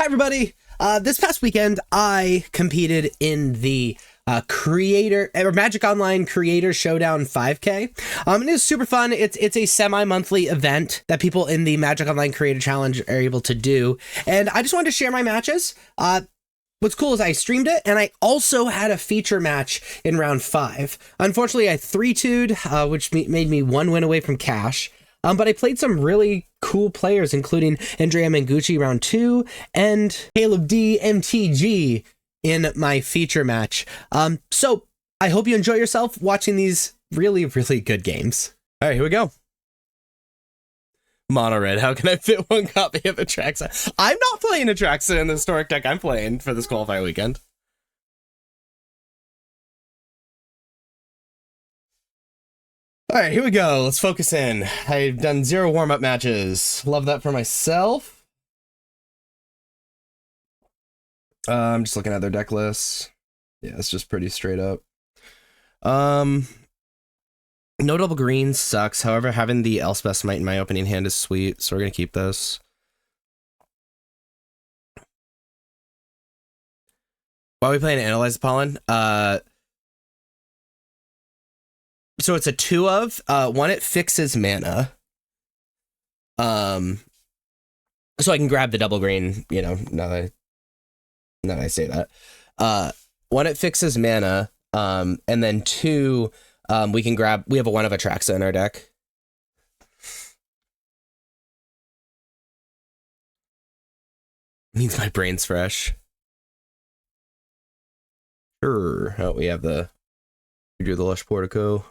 Hi, everybody. This past weekend, I competed in the Magic Online Creator Showdown 5K. And it was super fun. It's a semi-monthly event that people in the Magic Online Creator Challenge are able to do. And I just wanted to share my matches. What's cool is I streamed it, and I also had a feature match in round 5. Unfortunately, I 3-2'd, which made me 1 win away from cash. But I played some really cool players, including Andrea Mengucci round 2 and CalebDMTG in my feature match. So I hope you enjoy yourself watching these really, really good games. All right, here we go. Mono red, how can I fit one copy of Atraxa? I'm not playing Atraxa in the historic deck I'm playing for this qualifying weekend. All right, here we go. Let's focus in. I've done 0 warm-up matches. Love that for myself. I'm just looking at their deck list. Yeah, it's just pretty straight up. No double green sucks. However, having the Elspeth Smite in my opening hand is sweet, so we're gonna keep this. Why are we playing Analyze the Pollen? So it's a 2 of, 1, it fixes mana. So I can grab the double green, you know, now that I say that. 1, it fixes mana, and then 2, we have a 1 of Atraxa in our deck. Means my brain's fresh. Sure. Oh, we do the Lush Portico.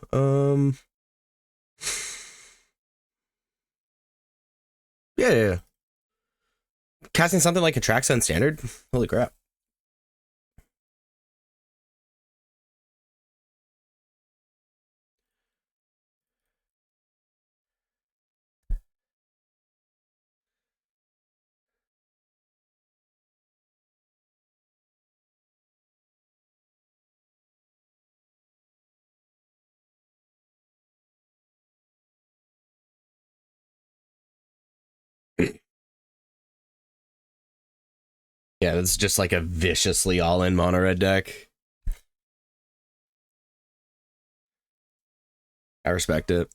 Yeah. Casting something like Atraxa in standard? Holy crap. Yeah, it's just like a viciously all-in mono red deck. I respect it.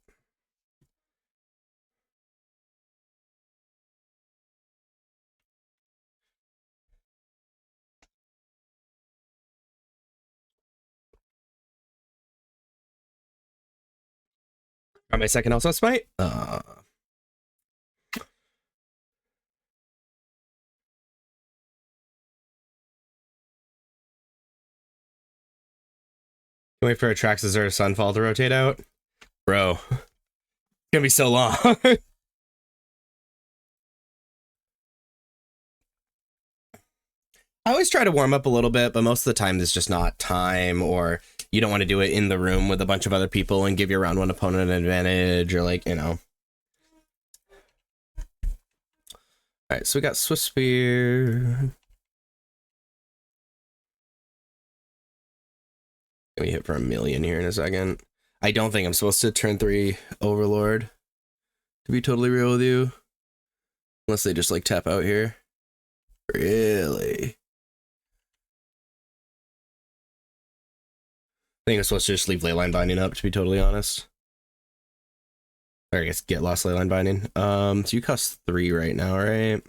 Got my second also smite. Wait for Atraxas or Sunfall to rotate out. Bro, it's gonna be so long. I always try to warm up a little bit, but most of the time there's just not time, or you don't want to do it in the room with a bunch of other people and give your round 1 opponent an advantage, or like, you know. All right, so we got Swift Spear. We hit for 1 million here in a second. I don't think I'm supposed to turn 3 Overlord, to be totally real with you. Unless they just like tap out here. Really? I think I'm supposed to just leave Leyline Binding up, to be totally honest. Or I guess get Lost Leyline Binding. So you cost 3 right now, right?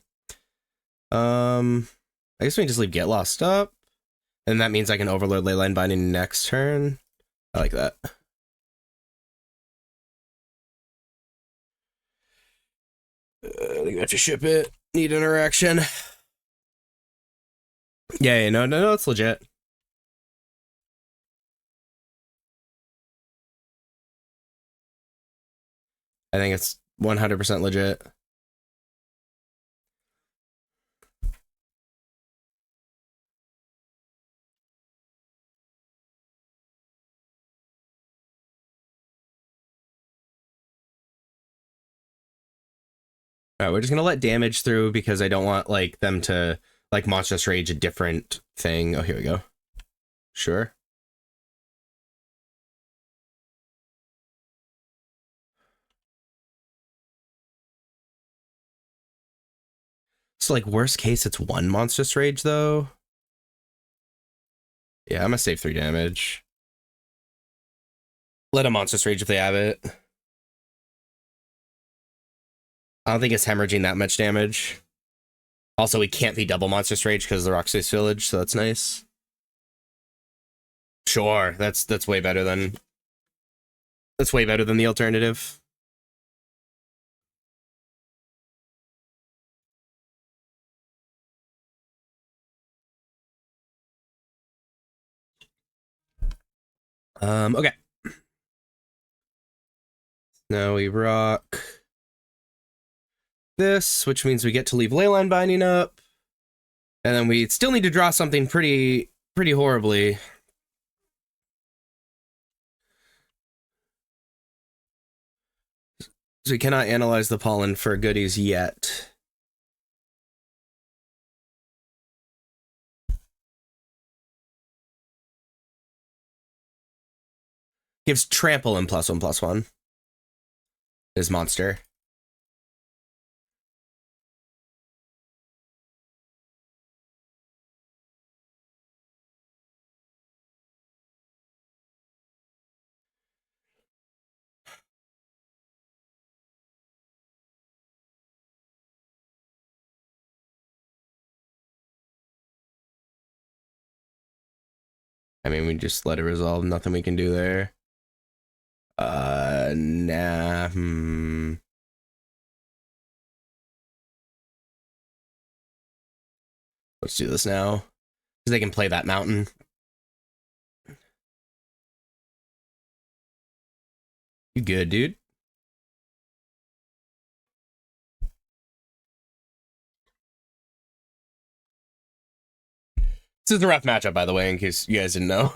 I guess we can just leave Get Lost up. And that means I can Overlord Leyline Binding next turn. I like that. I think I have to ship it. Need interaction. Yeah, no, it's legit. I think it's 100% legit. All right, we're just gonna let damage through because I don't want like them to like Monstrous Rage a different thing. Oh, here we go. Sure. So like worst case, it's 1 Monstrous Rage though. Yeah, I'm gonna save 3 damage. Let a Monstrous Rage if they have it. I don't think it's hemorrhaging that much damage. Also, we can't be double Monstrous Rage because of the Rockface Village, so that's nice. Sure, that's way better than the alternative. Okay. Now we rock this, which means we get to leave Leyline Binding up. And then we still need to draw something pretty horribly. So we cannot analyze the pollen for goodies yet. Gives trample and +1/+1. Is monster. I mean, we just let it resolve. Nothing we can do there. Nah. Let's do this now. Because they can play that mountain. You good, dude? This is a rough matchup, by the way, in case you guys didn't know.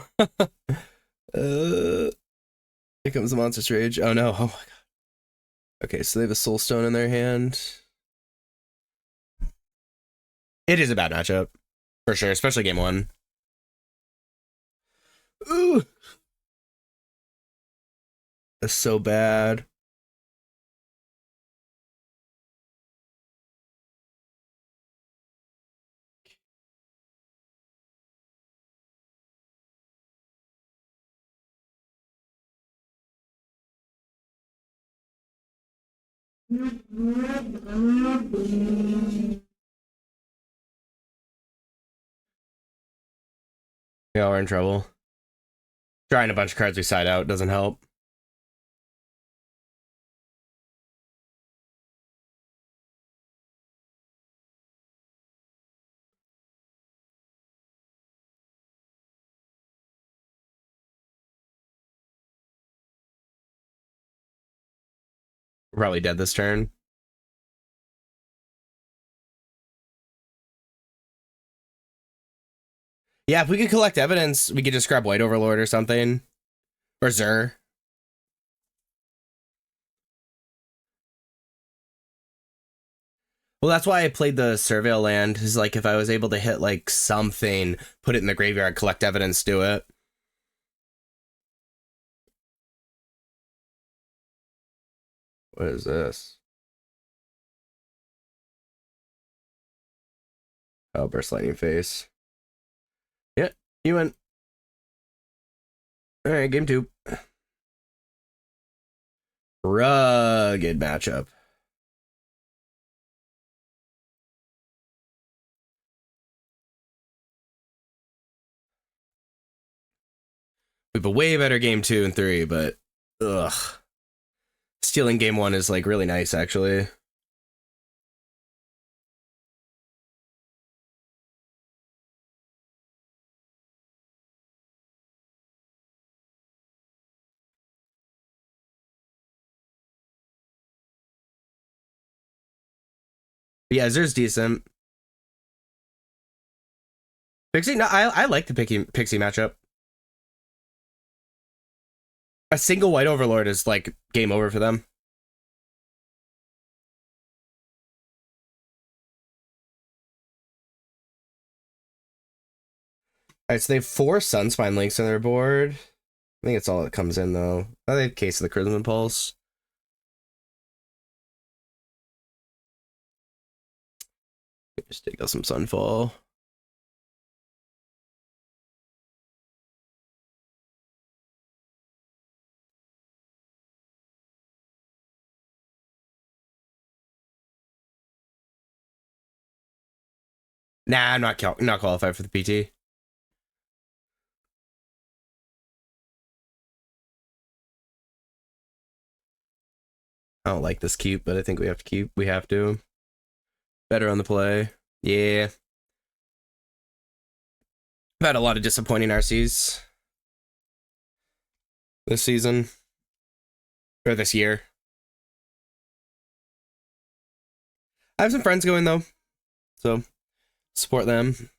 Here comes the Monstrous Rage. Oh no, oh my god. Okay, so they have a Soul Stone in their hand. It is a bad matchup. For sure, especially game 1. Ooh. That's so bad. Yeah, we're in trouble. Drawing a bunch of cards we side out doesn't help. We're probably dead this turn. Yeah, if we could collect evidence, we could just grab White Overlord or something. Or Zur. Well, that's why I played the Surveil land, is like if I was able to hit like something, put it in the graveyard, collect evidence, do it. What is this? Oh, Burst Lightning Face. Yeah, you win. Alright, game 2. Rugged matchup. We have a way better game 2 and 3, but ugh. Stealing game 1 is like really nice, actually. Yeah, Zer's decent. Pixie, no, I like the Pixie matchup. A single White Overlord is like game over for them. Alright, so they have 4 Sunspine links on their board. I think it's all that comes in, though. I think Case of the Crimson Pulse. Just take out some Sunfall. Nah, I'm not qualified for the PT. I don't like this keep, but I think we have to keep. We have to. Better on the play. Yeah. I've had a lot of disappointing RCs this season. Or this year. I have some friends going, though. So, support them.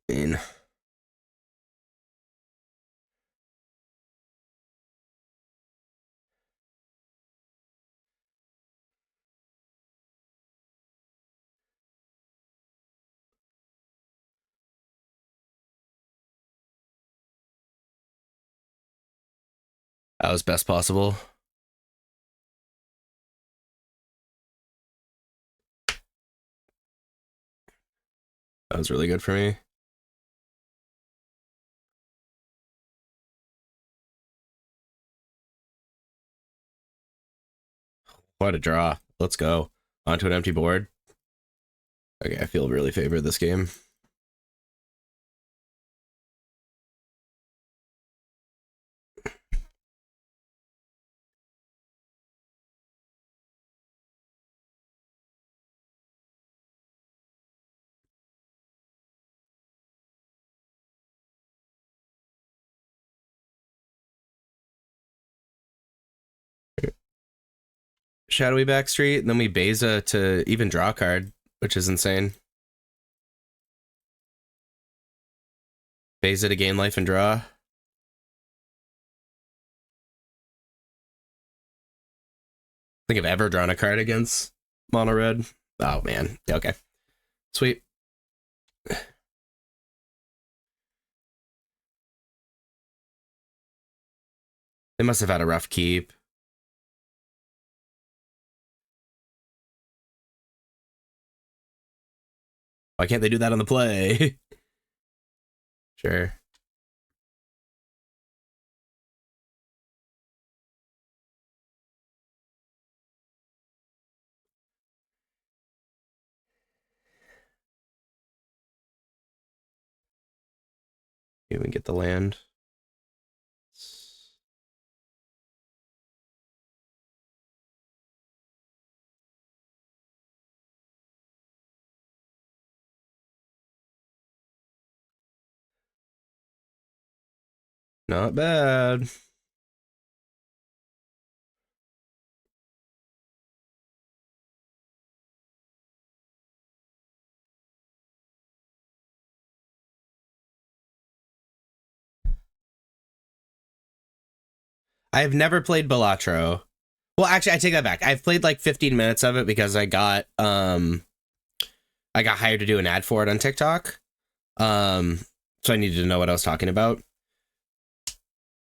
In. That was best possible. That was really good for me. What a draw. Let's go. Onto an empty board. Okay, I feel really favored this game. Shadowy Backstreet, and then we Beza to even draw a card, which is insane. Beza to gain life and draw. I think I've ever drawn a card against mono red. Oh man. Okay. Sweet. They must have had a rough keep. Why can't they do that on the play? Sure. Even get the land. Not bad. I have never played Balatro. Well, actually, I take that back. I've played like 15 minutes of it because I got hired to do an ad for it on TikTok. So I needed to know what I was talking about.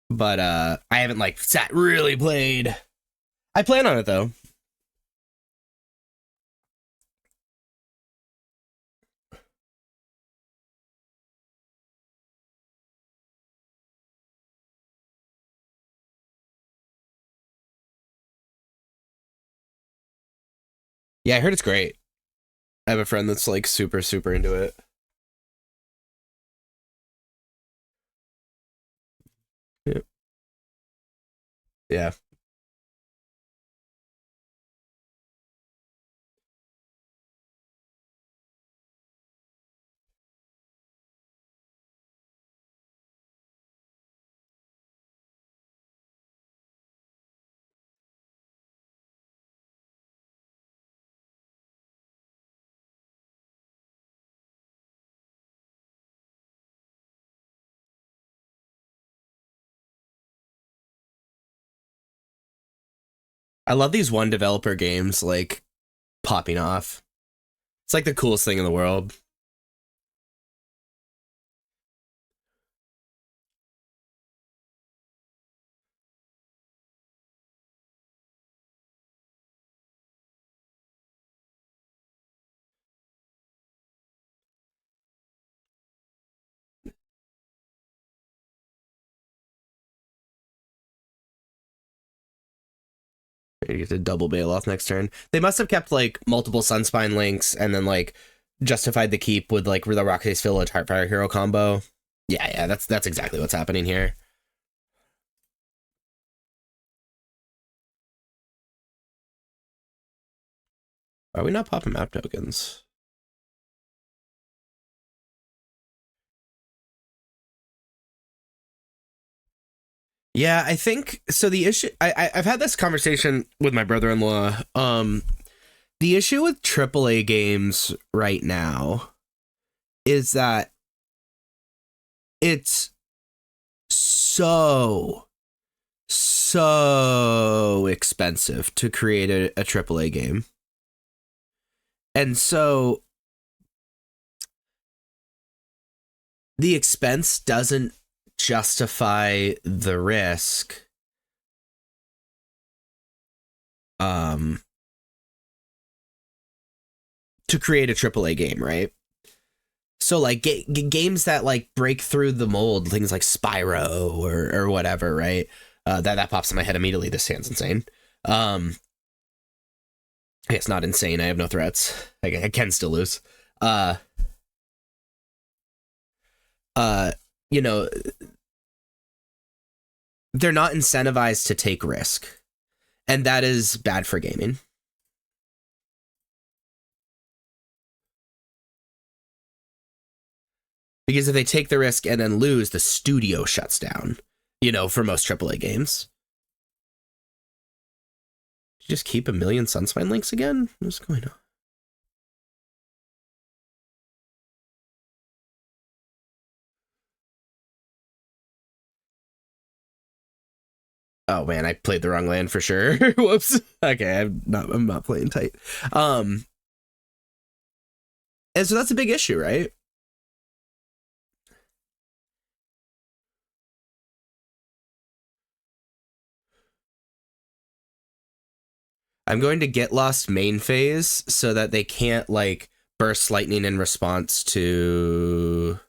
But I haven't like sat really played. I plan on it though. Yeah, I heard it's great. I have a friend that's like super into it. Yeah. Yeah. I love these one developer games like popping off. It's like the coolest thing in the world. You get to double bail off next turn. They must have kept like multiple Sunspine links and then like justified the keep with like the Rockface Village Heartfire Hero combo. Yeah, that's exactly what's happening here. Are we not popping map tokens? Yeah, I think so. The issue I've had this conversation with my brother-in-law. The issue with AAA games right now is that it's so expensive to create a AAA game. And so the expense doesn't justify the risk to create a AAA game, right? So like games that like break through the mold, things like Spyro or whatever, right? That pops in my head immediately. This sounds insane. It's not insane. I have no threats. I can still lose. You know, they're not incentivized to take risk, and that is bad for gaming. Because if they take the risk and then lose, the studio shuts down, you know, for most AAA games. Did you just keep 1 million Sunspine links again? What's going on? Oh man, I played the wrong land for sure. Whoops. Okay, I'm not playing tight. And so that's a big issue, right? I'm going to Get Lost main phase so that they can't like burst lightning in response to.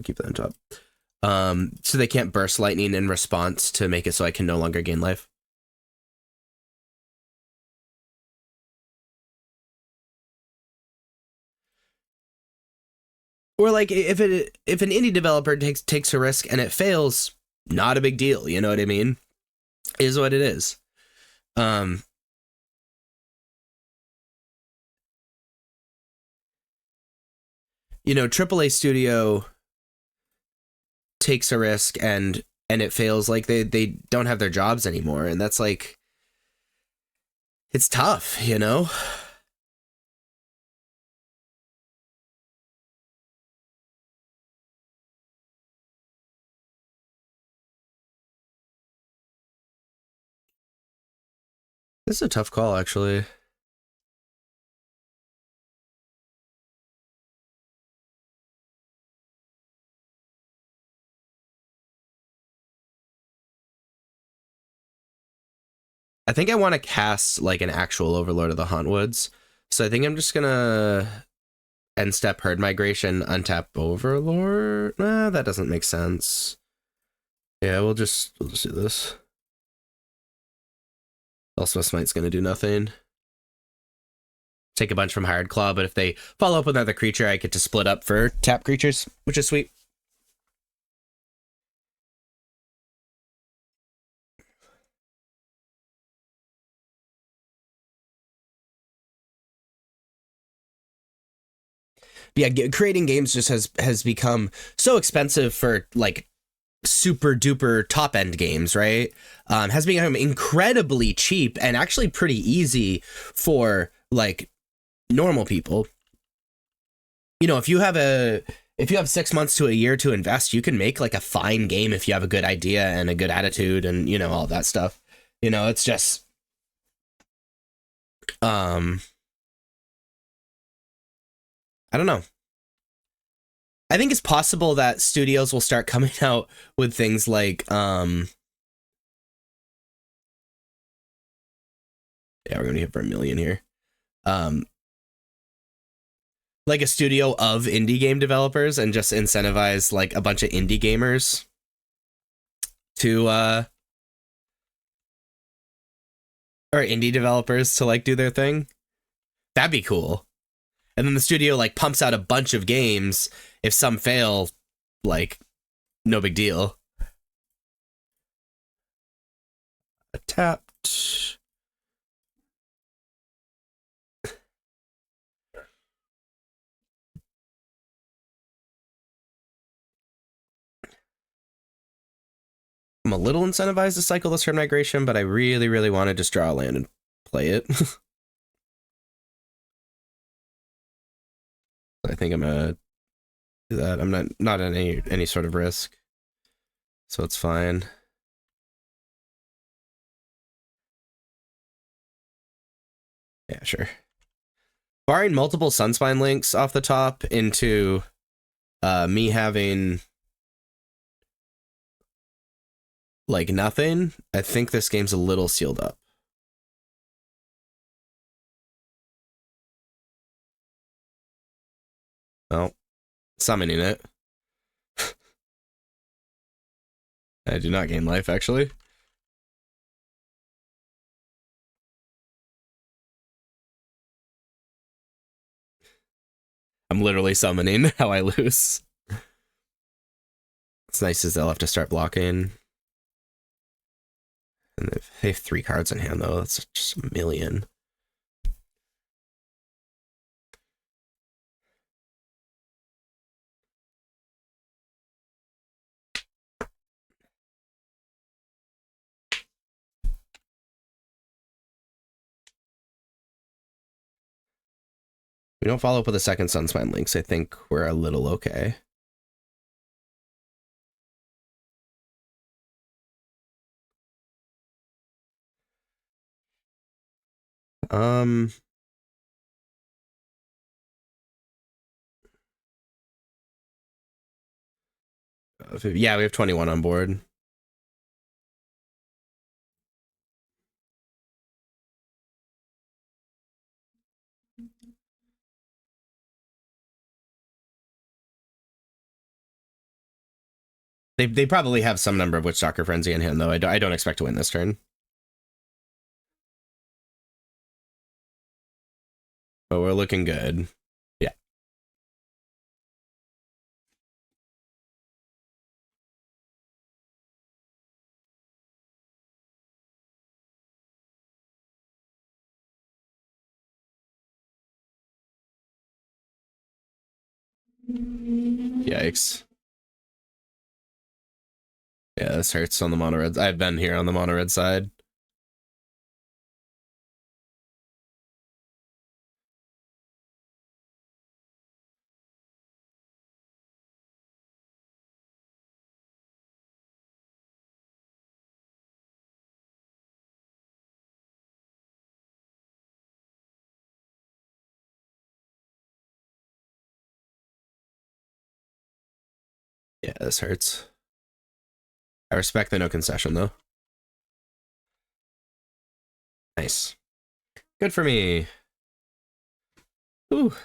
Keep that on top. So they can't burst lightning in response to make it so I can no longer gain life. Or like if an indie developer takes a risk and it fails, not a big deal. You know what I mean? It is what it is. You know, AAA studio takes a risk and it fails, like they don't have their jobs anymore, and that's like, it's tough, you know. This is a tough call, actually. I think I want to cast like an actual Overlord of the Hauntwoods. So I think I'm just gonna end step Herd Migration, untap Overlord. Nah, that doesn't make sense. Yeah, we'll just do this. Elspeth Smite's gonna do nothing. Take a bunch from Hired Claw, but if they follow up with another creature, I get to split up for tap creatures, which is sweet. Yeah, creating games just has become so expensive for like super duper top end games, right? Has become incredibly cheap and actually pretty easy for like normal people. You know, if you have 6 months to a year to invest, you can make like a fine game if you have a good idea and a good attitude and, you know, all that stuff. You know, it's just I don't know. I think it's possible that studios will start coming out with things like yeah, we're gonna hit for 1 million here. Like a studio of indie game developers and just incentivize like a bunch of indie gamers to or indie developers to like do their thing. That'd be cool. And then the studio like pumps out a bunch of games. If some fail, like no big deal. Tapped. I'm a little incentivized to cycle this turn migration, but I really, really want to just draw a land and play it. I think I'm gonna do that. I'm not at any sort of risk, so it's fine. Yeah, sure. Barring multiple Sunspine links off the top into me having like nothing, I think this game's a little sealed up. Well, summoning it. I do not gain life, actually. I'm literally summoning how I lose. It's nice as they'll have to start blocking. And they have 3 cards in hand, though. That's just a million. We don't follow up with a second Sunspine Links. I think we're a little okay. Yeah, we have 21 on board. They probably have some number of Witchstalker Frenzy in hand, though. I don't expect to win this turn. But we're looking good. Yeah. Yikes. Yeah, this hurts on the mono red. I've been here on the mono red side. Yeah, this hurts. I respect the no concession, though. Nice. Good for me. Ooh. A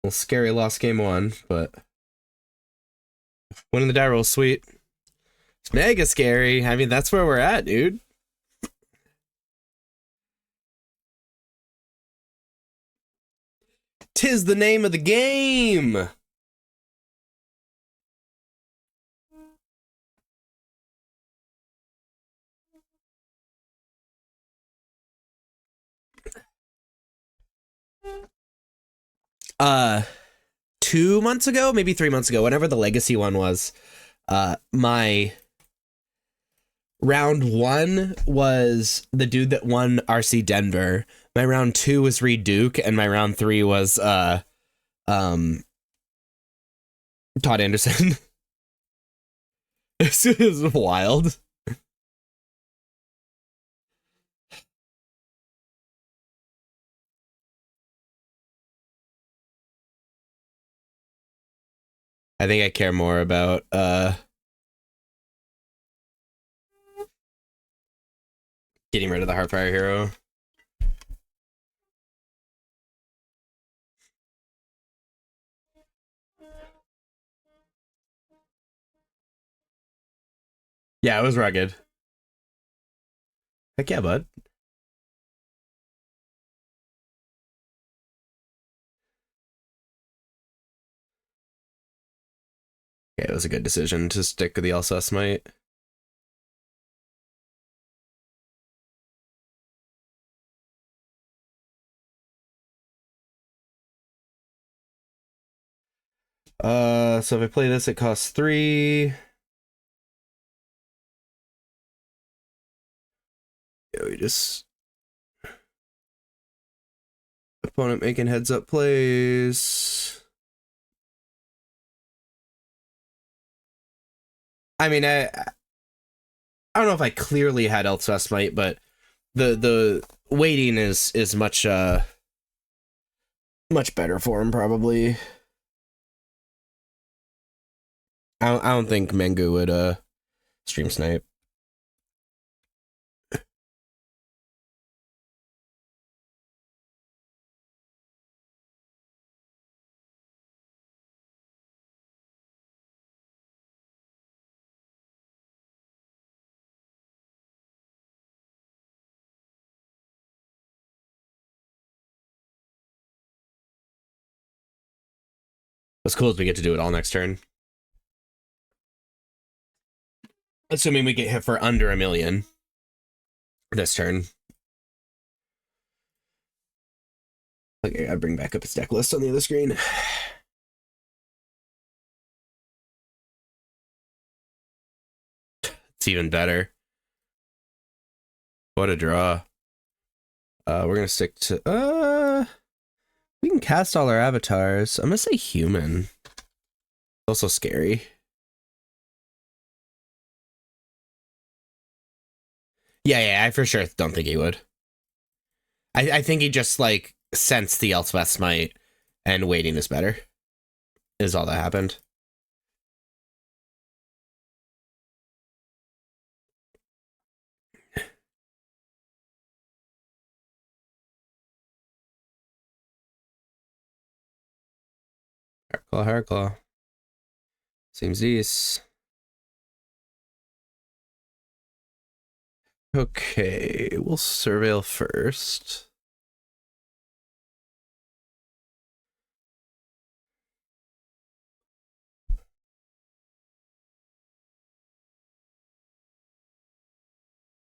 little scary lost game 1, but winning the die roll is sweet. It's mega scary. I mean, that's where we're at, dude. Tis the name of the game. 2 months ago, maybe 3 months ago, whenever the legacy one was, my round 1 was the dude that won RC Denver. My round 2 was Reed Duke, and my round 3 was Todd Anderson. This is wild. I think I care more about getting rid of the Heartfire hero. Yeah, it was rugged. Heck yeah, bud. Yeah, it was a good decision to stick with the LSS Might. So if I play this, it costs 3. Yeah, we just... Opponent making heads-up plays. I mean, I don't know if I clearly had LSS Might, but the waiting is much much better for him, probably. I don't think Mengu would stream snipe. What's cool is we get to do it all next turn. Assuming we get hit for under 1 million this turn. Okay, I bring back up his deck list on the other screen. It's even better. What a draw. We're gonna stick to we can cast all our avatars. I'm gonna say human. Also scary. Yeah, I for sure don't think he would. I think he just like sensed the Elspeth's Might and waiting is better. Is all that happened. Hairclaw. Seems these. Okay, we'll surveil first.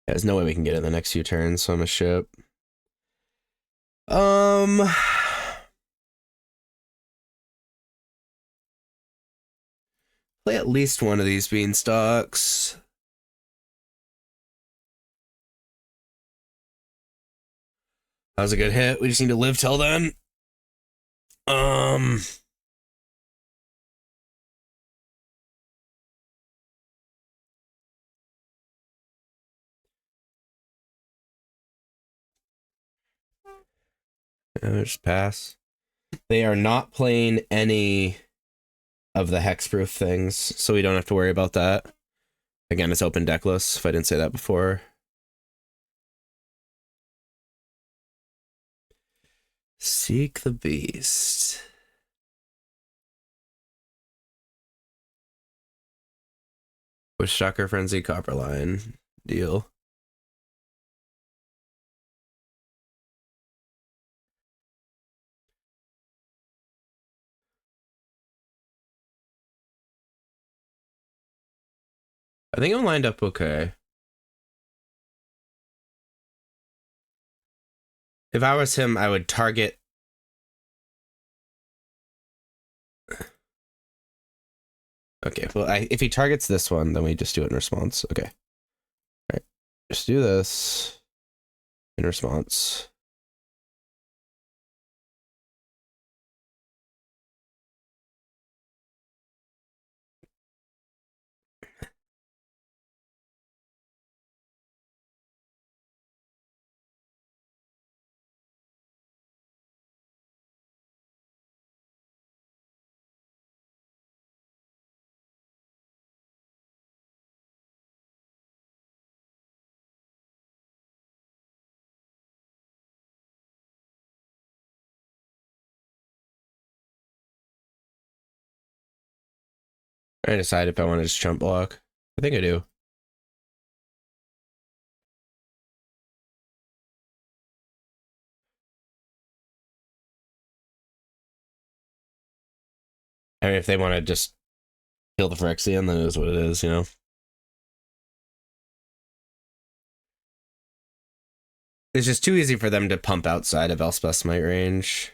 There's no way we can get it in the next few turns, so I'm gonna ship. Play at least one of these beanstalks. That was a good hit. We just need to live till then. Just pass. They are not playing any of the hexproof things, so we don't have to worry about that. Again, it's open deckless, if I didn't say that before. Seek the Beast. With Shocker Frenzy, Copperline. Deal. I think I'm lined up okay. If I was him, I would target... Okay, well, if he targets this one, then we just do it in response. Okay. All right. Just do this in response. I decide if I want to just chump block. I think I do. I mean, if they want to just kill the Phyrexian, then it is what it is, you know? It's just too easy for them to pump outside of Elspeth's Might range.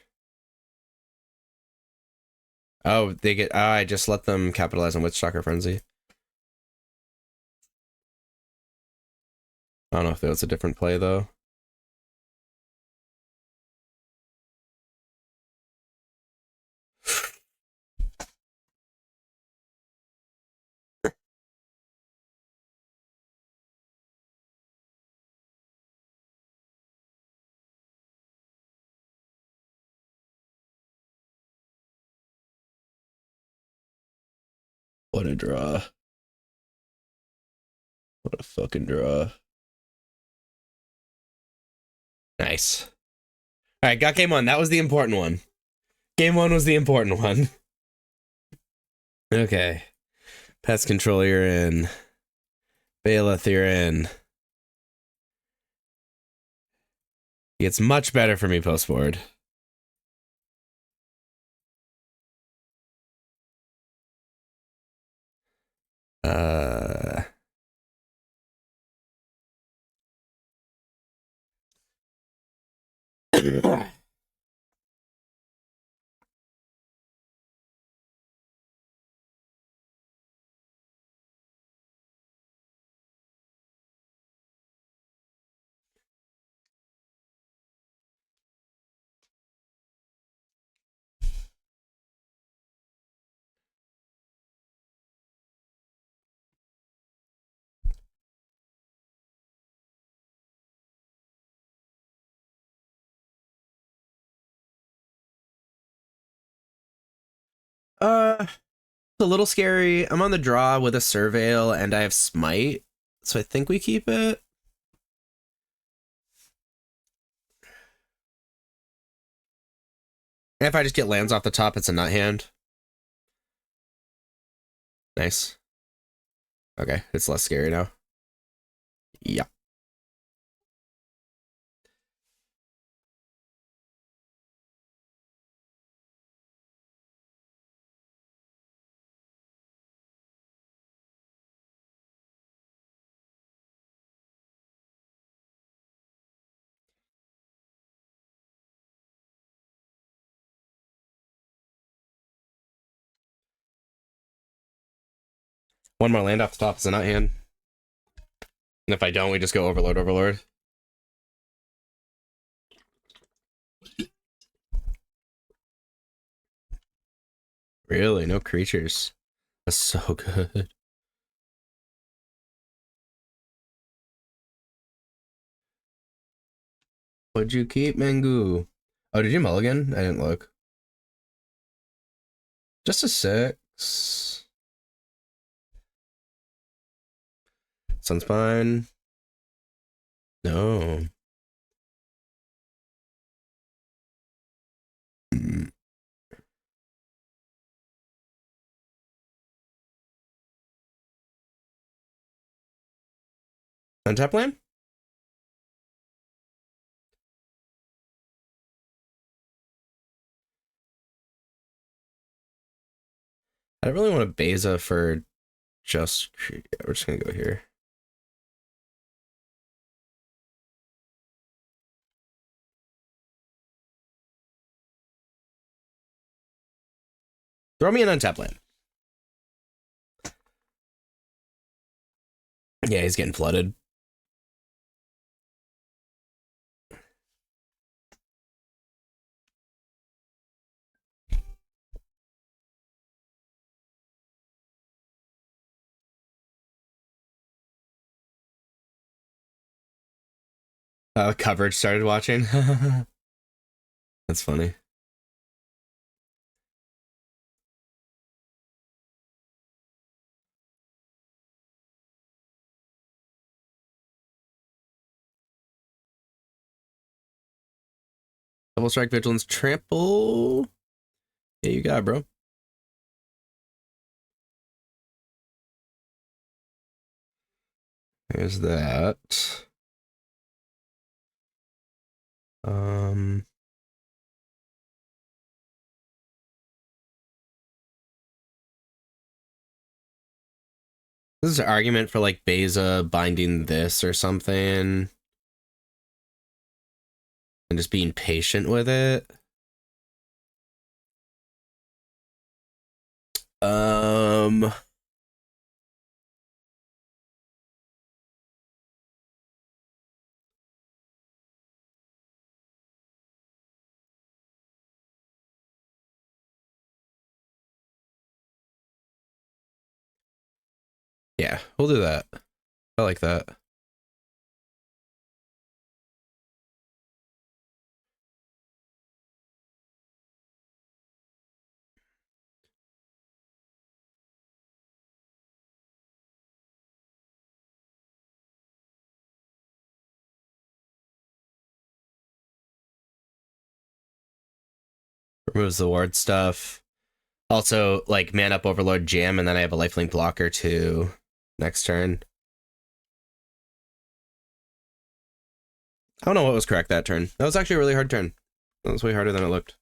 Oh, they get... Oh, I just let them capitalize on Witchstalker Frenzy. I don't know if that was a different play, though. What a draw. What a fucking draw. Nice. All right, got game one. That was the important one. Game one was the important one. Okay. Pest Control, you're in. Bailiff, you're in. It's much better for me post-board. It's a little scary. I'm on the draw with a Surveil, and I have Smite, so I think we keep it. And if I just get lands off the top, it's a nut hand. Nice. Okay, it's less scary now. Yeah. One more land off the top is a nut hand. And if I don't, we just go Overlord, Overlord. Really? No creatures. That's so good. What'd you keep, Mengu? Oh, did you mulligan? I didn't look. Just a 6. Sunspine. No. Untap land? I don't really want a Beza for just... Yeah, we're just gonna go here. Throw me an untap land. Yeah, he's getting flooded. Coverage started watching. That's funny. Double strike, vigilance, trample. Yeah, you got it, bro. There's that. This is an argument for like Beza binding this or something. And just being patient with it. Yeah, we'll do that. I like that. Removes the ward stuff. Also, like, man up Overlord jam, and then I have a lifelink blocker too next turn. I don't know what was correct that turn. That was actually a really hard turn. That was way harder than it looked.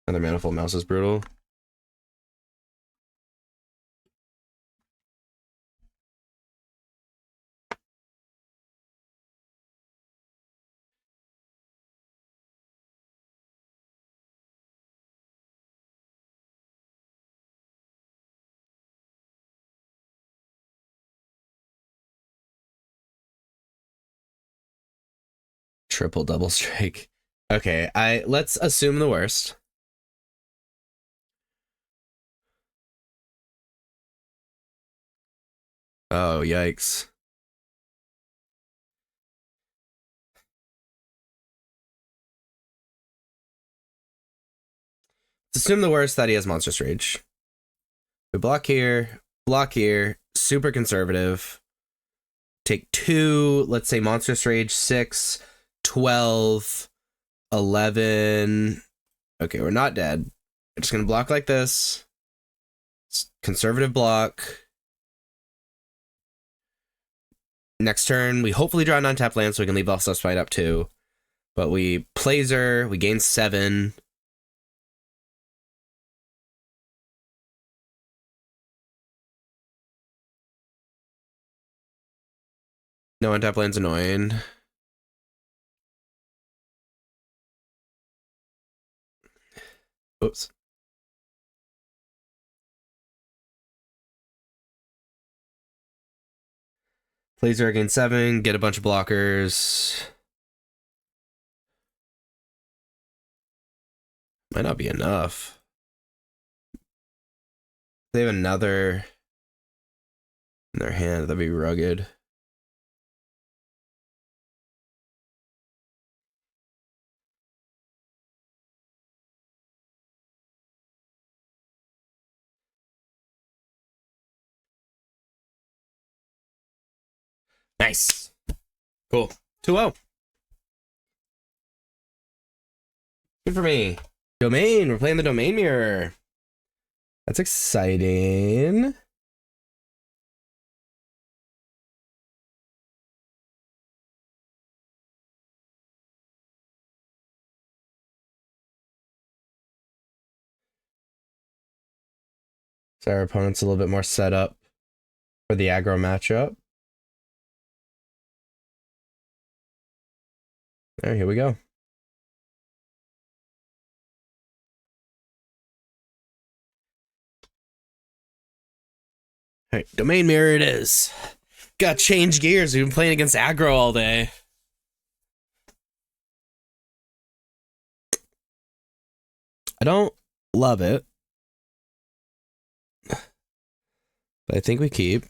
Another Manifold Mouse is brutal. Triple double strike. Okay, let's assume the worst. Oh, yikes. Let's assume the worst, that he has Monstrous Rage. We block here, super conservative. Take 2, let's say Monstrous Rage, 6, 12, 11. Okay, we're not dead. We're just gonna block like this. Conservative block. Next turn, we hopefully draw an untapped land so we can leave Elf's Fight up too. But we Plazer, we gain 7. No untapped land's annoying. Oops. Plazer against 7, get a bunch of blockers. Might not be enough. They have another in their hand, that'd be rugged. Nice. Cool. 2-0. Good for me. Domain. We're playing the Domain Mirror. That's exciting. So our opponent's a little bit more set up for the aggro matchup. All right, here we go. All right, Domain Mirror it is. Gotta change gears. We've been playing against aggro all day. I don't love it, but I think we keep.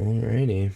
Alrighty.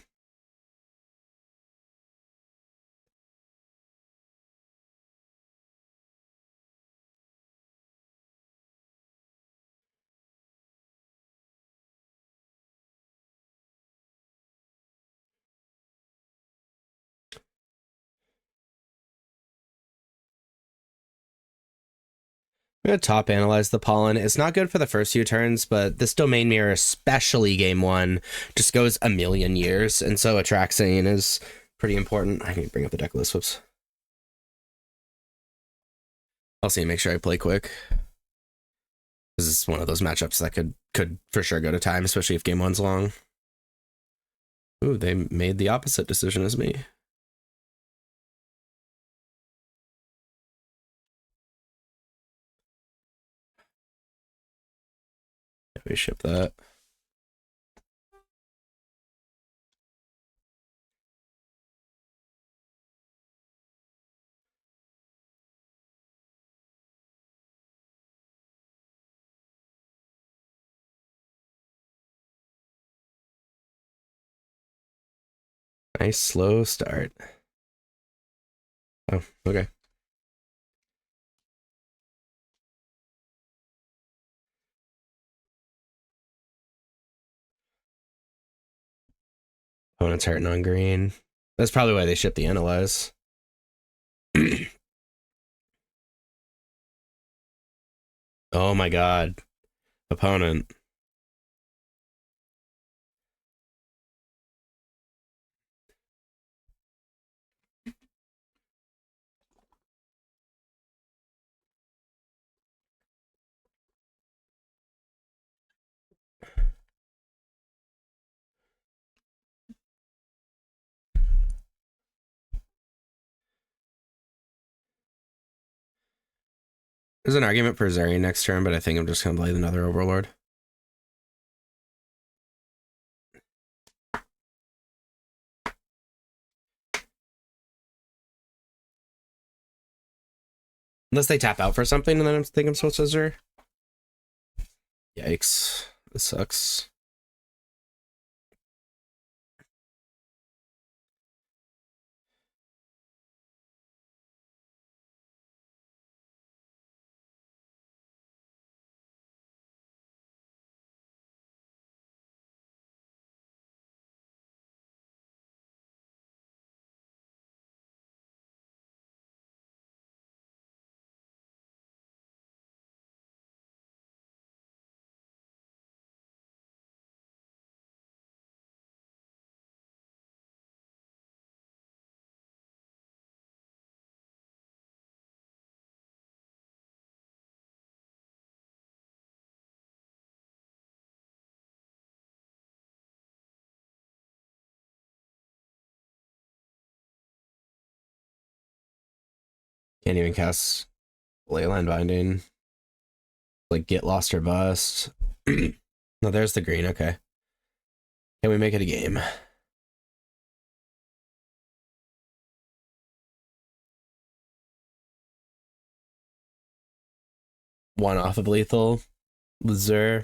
I'm going to top analyze the pollen. It's not good for the first few turns, but this domain mirror, especially game one, just goes a million years. And so Atraxane is pretty important. I need to bring up the deck list. Whoops. I'll see and make sure I play quick. This is one of those matchups that could for sure go to time, especially if game one's long. Ooh, they made the opposite decision as me. We ship that. Nice slow start. Oh, okay. Opponent's hurting on green. That's probably why they shipped the analyze. Oh my god. Opponent. There's an argument for Zeri next turn, but I think I'm just going to play another Overlord. Unless they tap out for something, and then I think I'm supposed to Zeri. Yikes. This sucks. Can't even cast Leyline Binding. Like, get lost or bust. No, there's the green. Okay. Can we make it a game? One off of lethal. Zer.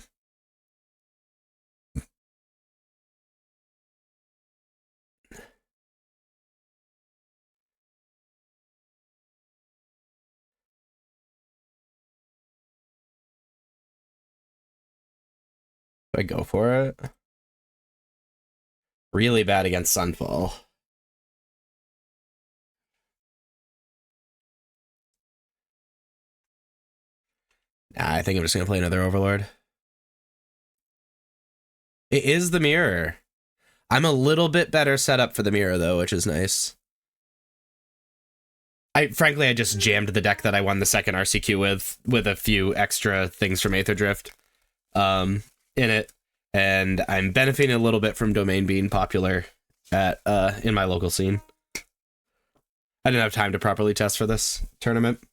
I go for it. Really bad against Sunfall. Nah, I think I'm just gonna play another Overlord. It is the mirror. I'm a little bit better set up for the mirror though, which is nice. Frankly, I just jammed the deck that I won the second RCQ with a few extra things from Aether Drift in it. And I'm benefiting a little bit from Domain being popular at in my local scene. I didn't have time to properly test for this tournament.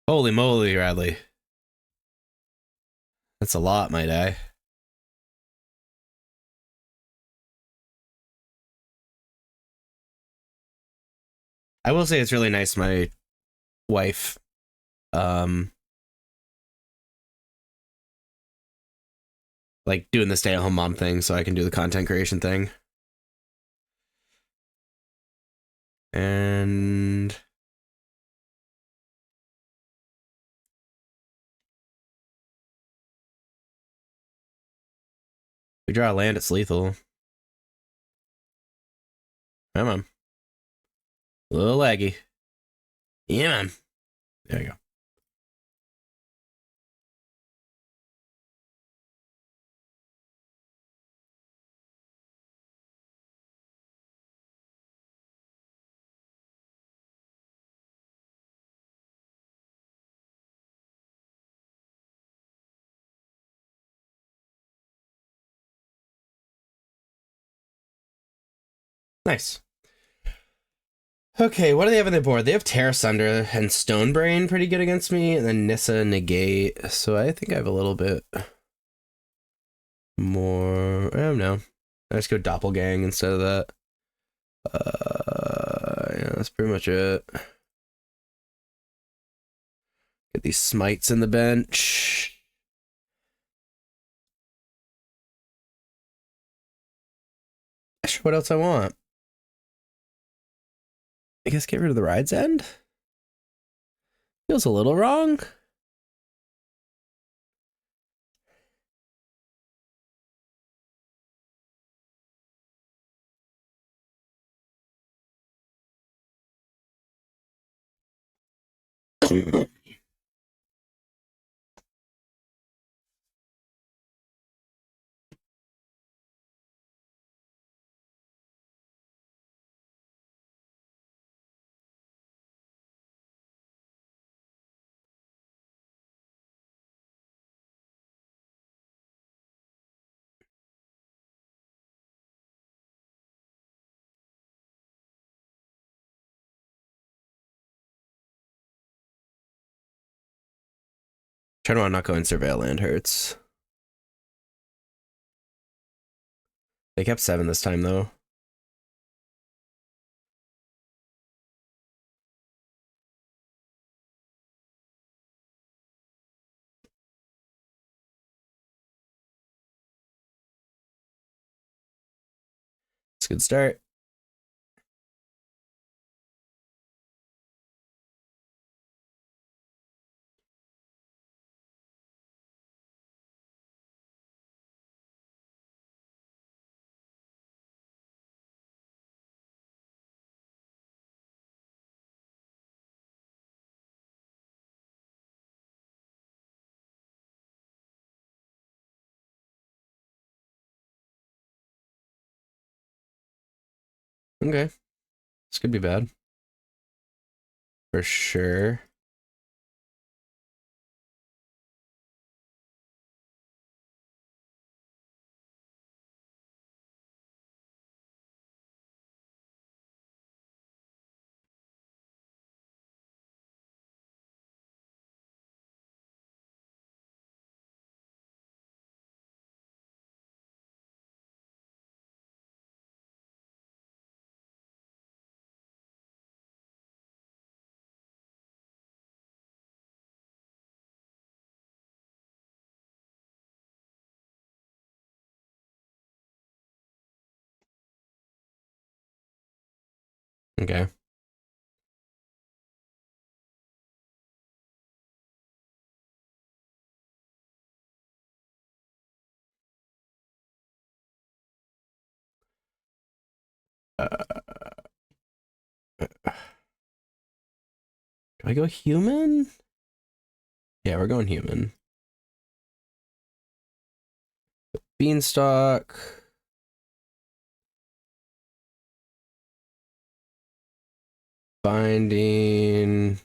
Holy moly, Radley. That's a lot, might I? I will say it's really nice. My wife, like doing the stay-at-home mom thing, so I can do the content creation thing. And we draw a land, it's lethal. Come on. A little laggy. Yeah, man. There you go. Nice. Okay, what do they have on their board? They have Terra Sunder and Stonebrain pretty good against me, and then Nissa Negate. So I think I have a little bit more. I don't know. I just go Doppelgang instead of that. Yeah, that's pretty much it. Get these smites in the bench. Sure, what else I want? I guess get rid of the Ride's End? Feels a little wrong. Trying to not go and surveil land hurts. They kept 7 this time though. It's a good start. Okay. This could be bad. For sure. Okay. Do I go human? Yeah, we're going human. Beanstalk. Binding.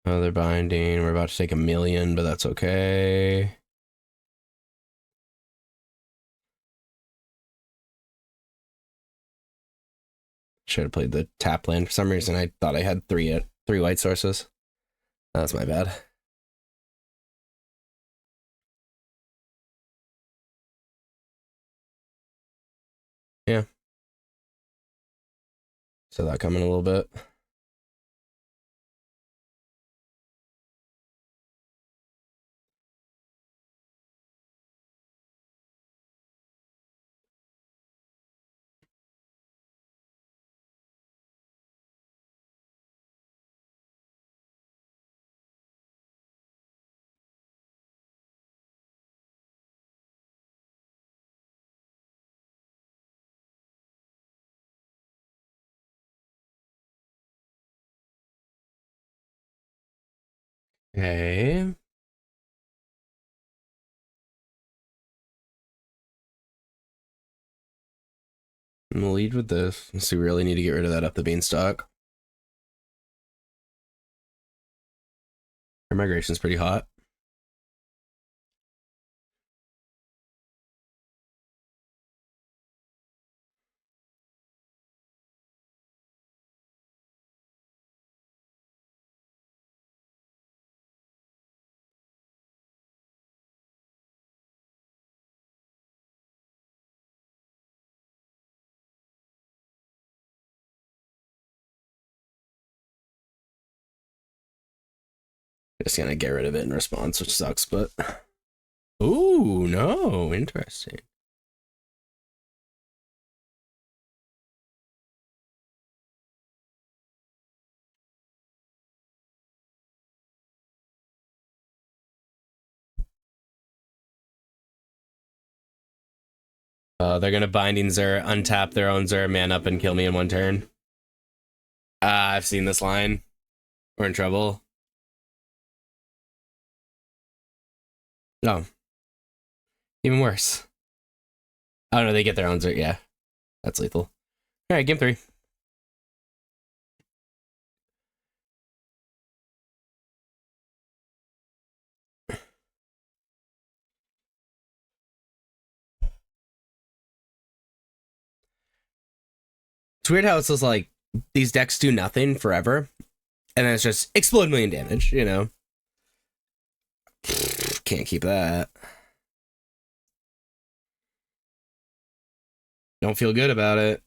Another binding. We're about to take 1,000,000, but that's okay. Should have played the tap land. For some reason, I thought I had three white sources. That's my bad. So that coming a little bit. Okay. I'm gonna lead with this. So we really need to get rid of that up the beanstalk. Our migration's pretty hot. Just gonna get rid of it in response, which sucks, but... Ooh, no, interesting. They're gonna Binding Zur, untap their own Zur, man up, and kill me in one turn. I've seen this line. We're in trouble. No. Even worse. Oh no, they get their own Zur, yeah. That's lethal. Alright, game 3. It's weird how it's just like, these decks do nothing forever, and then it's just explode million damage, you know? Can't keep that. Don't feel good about it.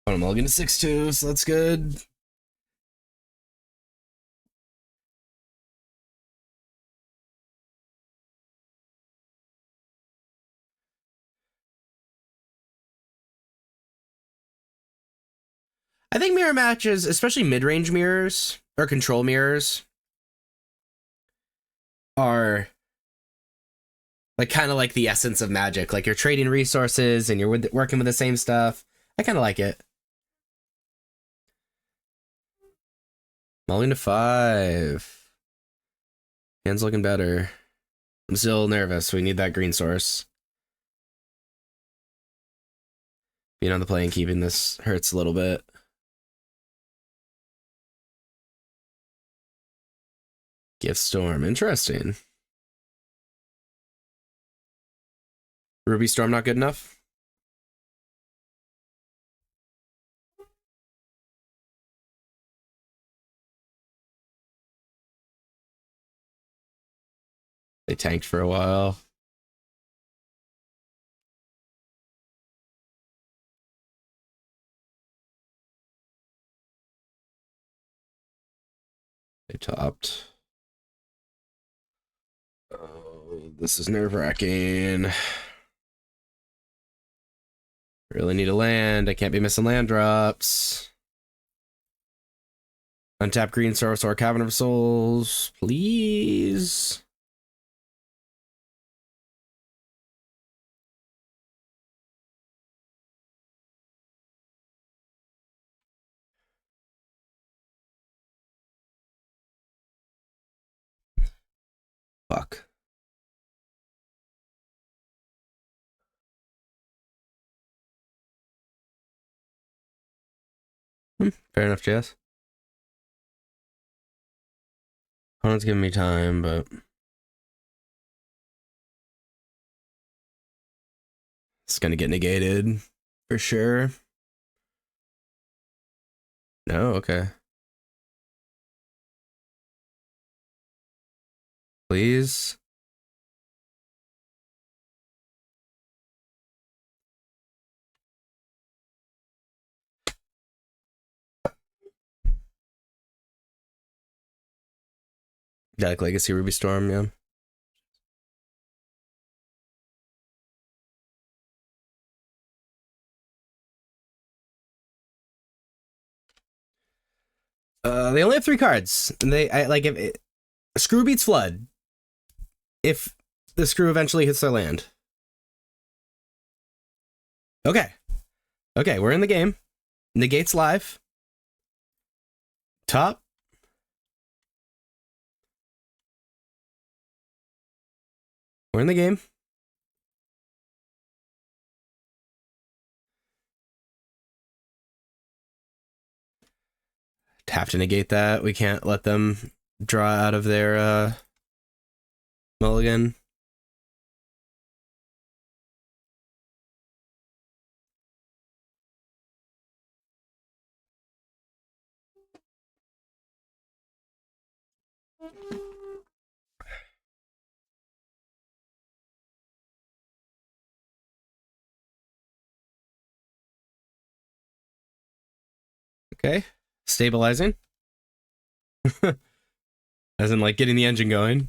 I'm all getting 6-2, so that's good. I think mirror matches, especially mid-range mirrors or control mirrors, are like kind of like the essence of Magic. Like you're trading resources and you're working with the same stuff. I kind of like it. Mulling to 5. Hand's looking better. I'm still nervous. We need that green source. Being on the play and keeping this hurts a little bit. Gift Storm. Interesting. Ruby Storm not good enough? They tanked for a while. They topped. Oh, this is nerve-wracking. Really need a land. I can't be missing land drops. Untap green source or Cavern of Souls, please. Fuck. Fair enough, Jess. Opponent's giving me time, but it's gonna get negated for sure. No, okay. Please. Yeah, like Legacy Ruby Storm, yeah. They only have 3 cards. And if Screw beats Flood. If the Screw eventually hits their land. Okay. Okay, we're in the game. Negate's live. Top. We're in the game. Have to negate that. We can't let them draw out of their mulligan. Okay. Stabilizing. As in, like, getting the engine going.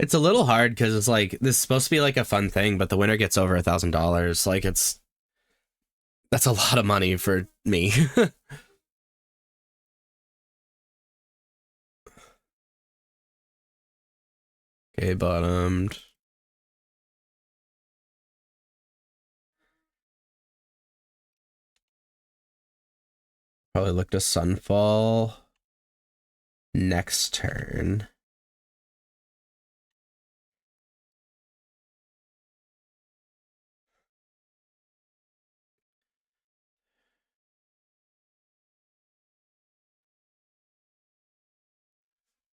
It's a little hard because it's like, this is supposed to be like a fun thing, but the winner gets over $1,000. Like, that's a lot of money for me. Okay, bottomed. Probably look to Sunfall next turn.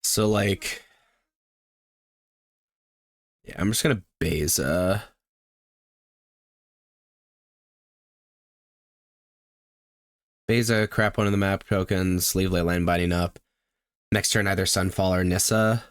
So, like, yeah, I'm just gonna Beza. Beza, crap one of the map tokens, leave Leyline Binding up. Next turn, either Sunfall or Nissa.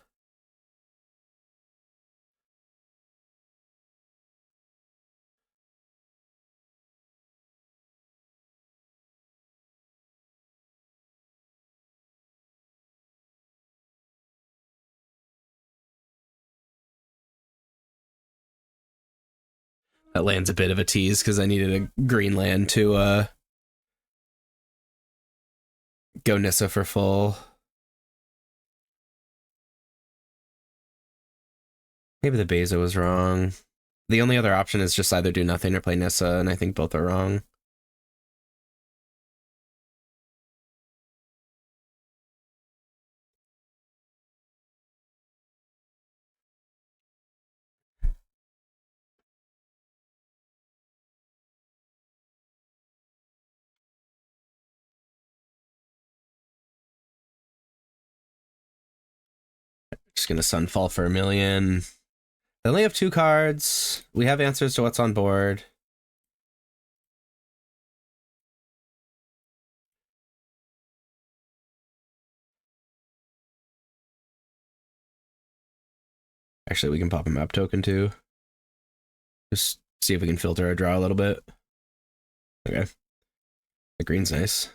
That land's a bit of a tease because I needed a green land to go Nissa for full. Maybe the Beza was wrong. The only other option is just either do nothing or play Nissa, and I think both are wrong. Just gonna Sunfall for $1 million. They only have 2 cards. We have answers to what's on board. Actually, we can pop a map token too. Just see if we can filter our draw a little bit. Okay. The green's nice.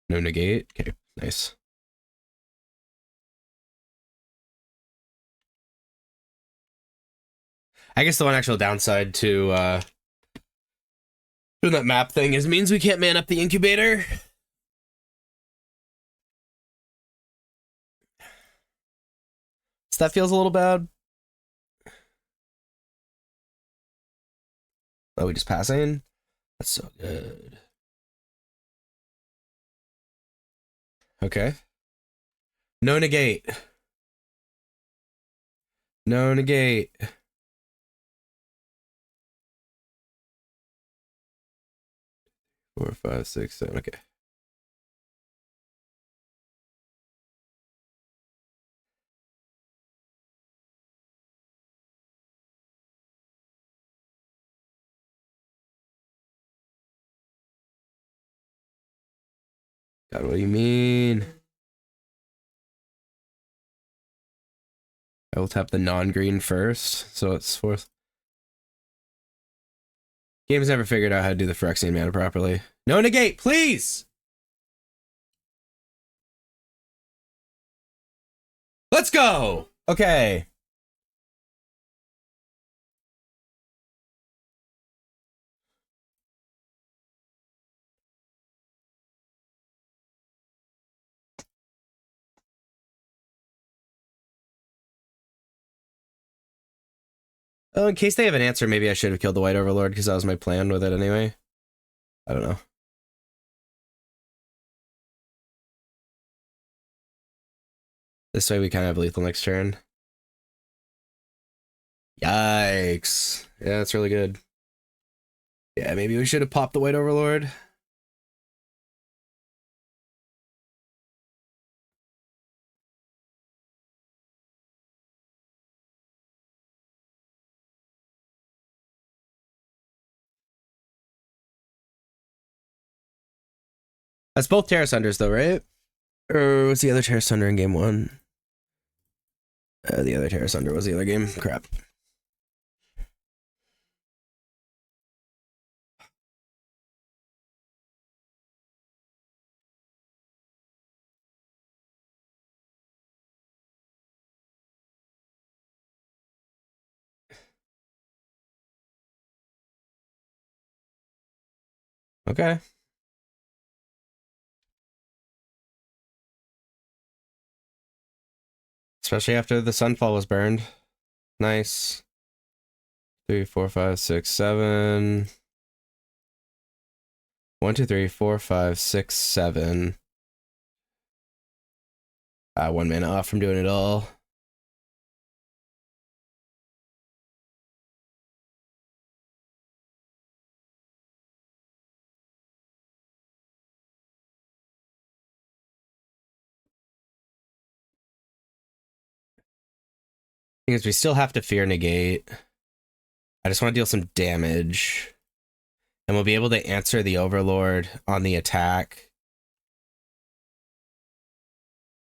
No negate. Okay, nice. I guess the one actual downside to doing that map thing is means we can't man up the incubator. So that feels a little bad. Oh, we just passing? That's so good. Okay. No negate. No negate. Four, five, six, seven. Okay. God, what do you mean? I will tap the non-green first, so it's fourth. Game's never figured out how to do the Phyrexian mana properly. No negate, please! Let's go! Okay. Oh, in case they have an answer, maybe I should have killed the White Overlord, because that was my plan with it anyway. I don't know. This way we kind of have lethal next turn. Yikes. Yeah, that's really good. Yeah, maybe we should have popped the White Overlord. That's both Terra Sunders, though, right? Or was the other Terra Sunder in game one? The other Terra Sunder was the other game. Crap. Okay. Especially after the Sunfall was burned. Nice. 3, 4, 5, 6, 7. 1, 2, 3, 4, 5, 6, 7. 1 mana off from doing it all. Because we still have to fear negate. I just want to deal some damage. And we'll be able to answer the Overlord on the attack.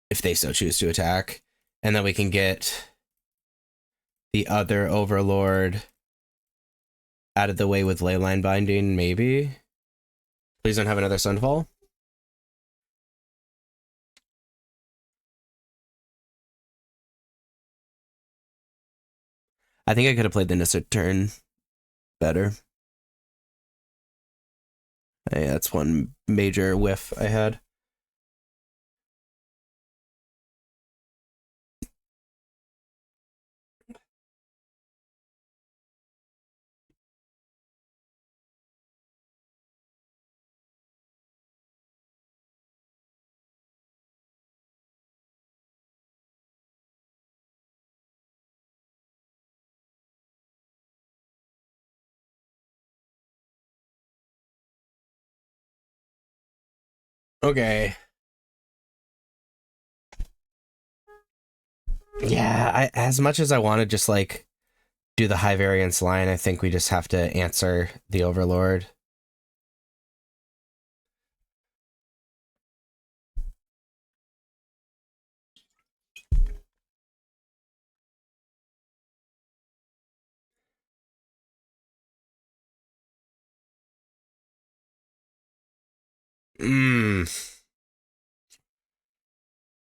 If they so choose to attack. And then we can get the other Overlord out of the way with Leyline Binding, maybe? Please don't have another Sunfall. I think I could have played the Nissa turn better. Hey, that's one major whiff I had. Okay. Yeah, as much as I want to just like do the high variance line, I think we just have to answer the Overlord.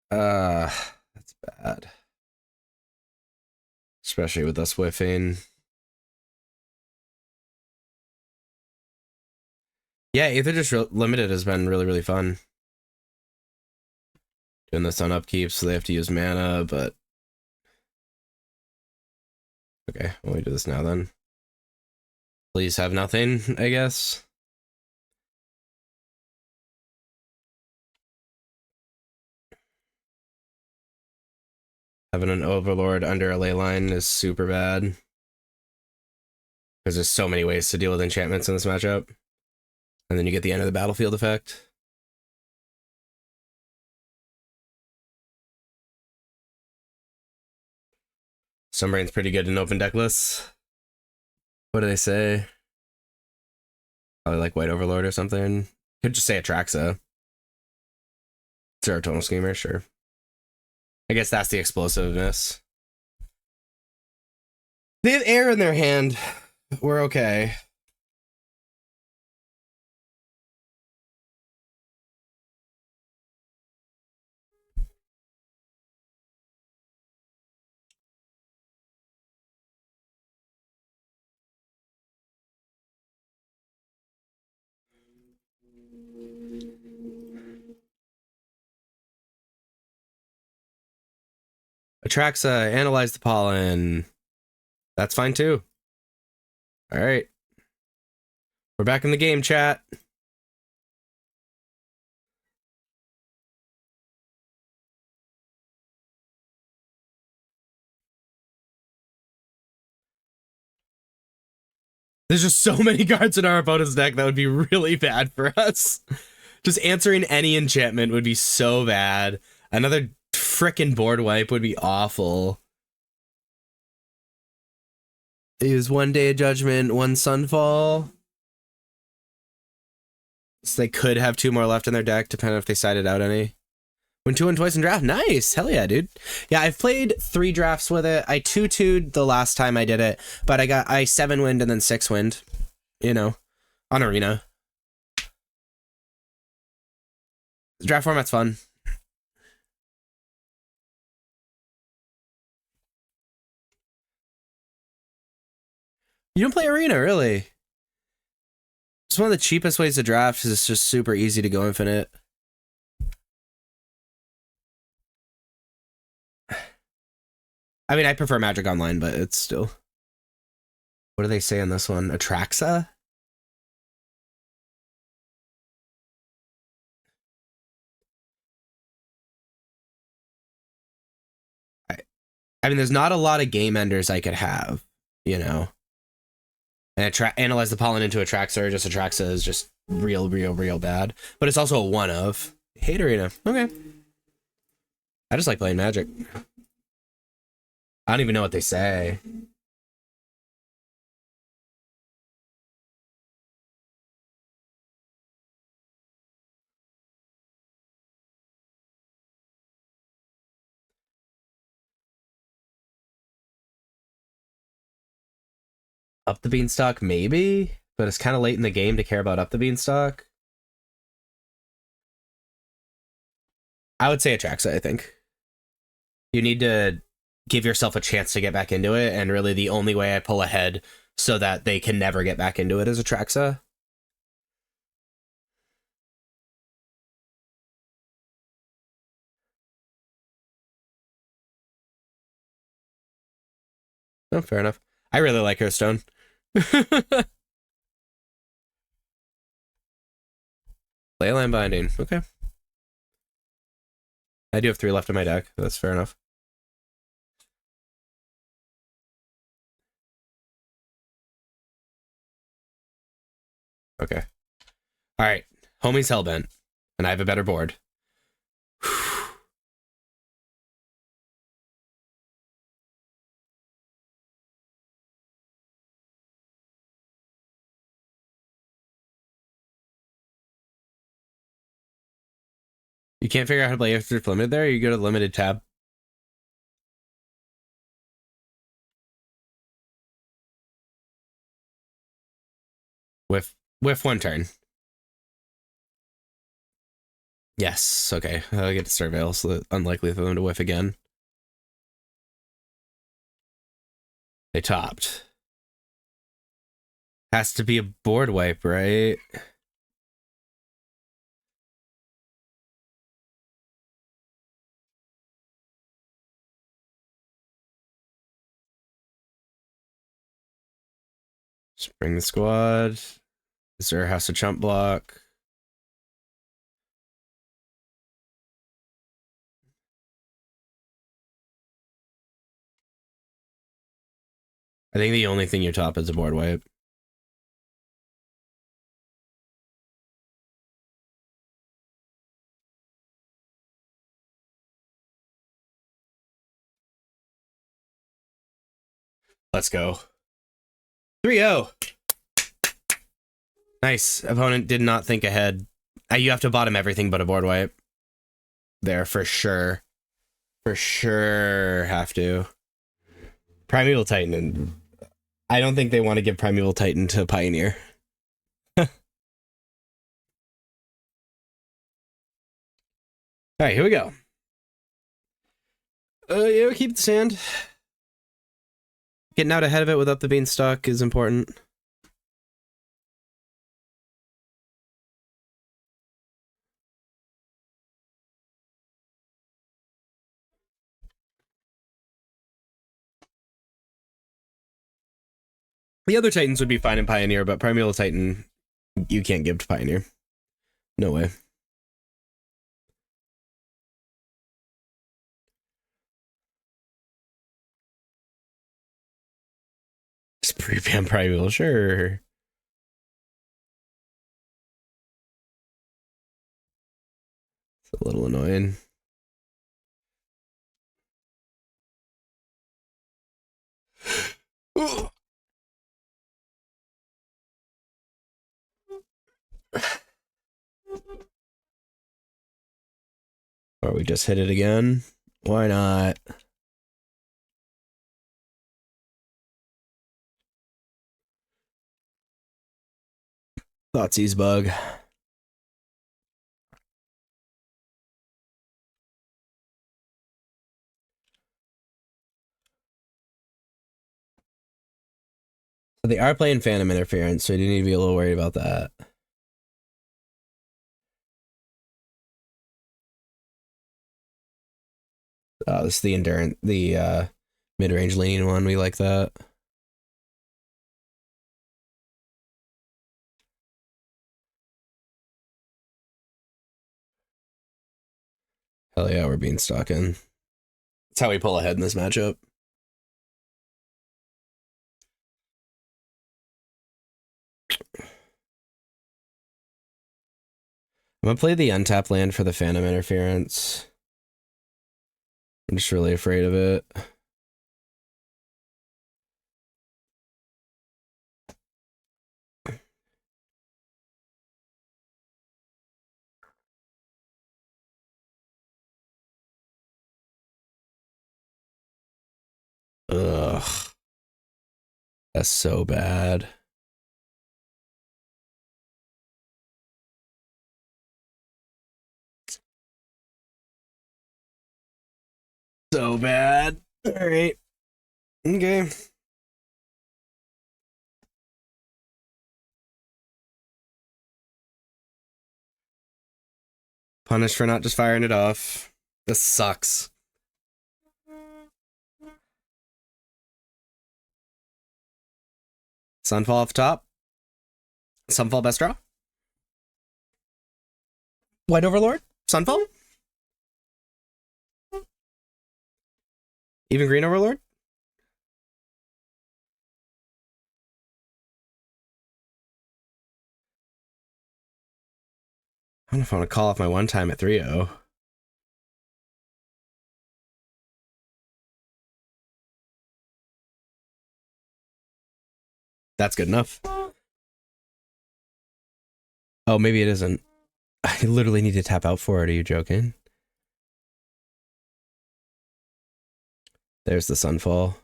That's bad. Especially with us whiffing. Yeah, Aether just Limited has been really, really fun. Doing this on upkeep, so they have to use mana, but... Okay, well, we do this now then. Please have nothing, I guess. Having an Overlord under a ley line is super bad. Because there's so many ways to deal with enchantments in this matchup. And then you get the end of the battlefield effect. Sunbrain's pretty good in open deck lists. What do they say? Probably like White Overlord or something. Could just say Atraxa. Zero Tonal Schemer, sure. I guess that's the explosiveness. They have air in their hand. We're okay. Atraxa, analyze the pollen. That's fine too. All right. We're back in the game, chat. There's just so many cards in our opponent's deck that would be really bad for us. Just answering any enchantment would be so bad. Another frickin' board wipe would be awful. Use one Day of Judgment, one Sunfall. So they could have two more left in their deck, depending if they sided out any. Win 2-1 twice in draft. Nice. Hell yeah, dude. Yeah, I've played 3 drafts with it. I 2-2'd the last time I did it, but I 7-wind and then 6-wind, you know, on Arena. The draft format's fun. You don't play Arena, really? It's one of the cheapest ways to draft because it's just super easy to go infinite. I mean, I prefer Magic Online, but it's still... What do they say on this one? Atraxa? I mean, there's not a lot of game enders I could have, you know? And analyze the pollen into Atraxa or just Atraxa is just real bad. But it's also a one of. Hate Arena. Okay. I just like playing Magic. I don't even know what they say. Up the Beanstalk, maybe? But it's kind of late in the game to care about Up the Beanstalk. I would say Atraxa, I think. You need to give yourself a chance to get back into it, and really the only way I pull ahead so that they can never get back into it is Atraxa. Oh, fair enough. I really like Hearthstone. Leyline Binding. Okay. I do have 3 left in my deck. That's fair enough. Okay. All right. Homie's Hellbent. And I have a better board. You can't figure out how to play after limited there? Or you go to the limited tab? With 1 turn. Yes, okay. I get to Surveil, so it's unlikely for them to whiff again. They topped. Has to be a board wipe, right? Spring the squad. Zero has to chump block. I think the only thing you top is a board wipe. Let's go. 3-0. Nice. Opponent did not think ahead. You have to bottom everything but a board wipe. There, for sure. For sure have to. Primeval Titan. And I don't think they want to give Primeval Titan to Pioneer. All right, here we go. Yeah, we keep the sand. Getting out ahead of it without the beanstalk is important. The other Titans would be fine in Pioneer, but Primeval Titan, you can't give to Pioneer. No way. Just pre-ban Primeval, sure. It's a little annoying. Or we just hit it again. Why not? Thoughtseize bug. So they are playing Phantom Interference, so you need to be a little worried about that. This is the endurance, the mid-range leaning one. We like that. Hell yeah, we're being stalking. That's how we pull ahead in this matchup. I'm gonna play the untap land for the Phantom Interference. I'm just really afraid of it. Ugh. That's so bad. So bad. All right. Okay. Punished for not just firing it off. This sucks. Sunfall off the top. Sunfall best draw. White Overlord. Sunfall. Even Green Overlord. I don't know if I want to call off my one time at 3-0. That's good enough. Oh, maybe it isn't. I literally need to tap out for it. Are you joking? There's the Sunfall.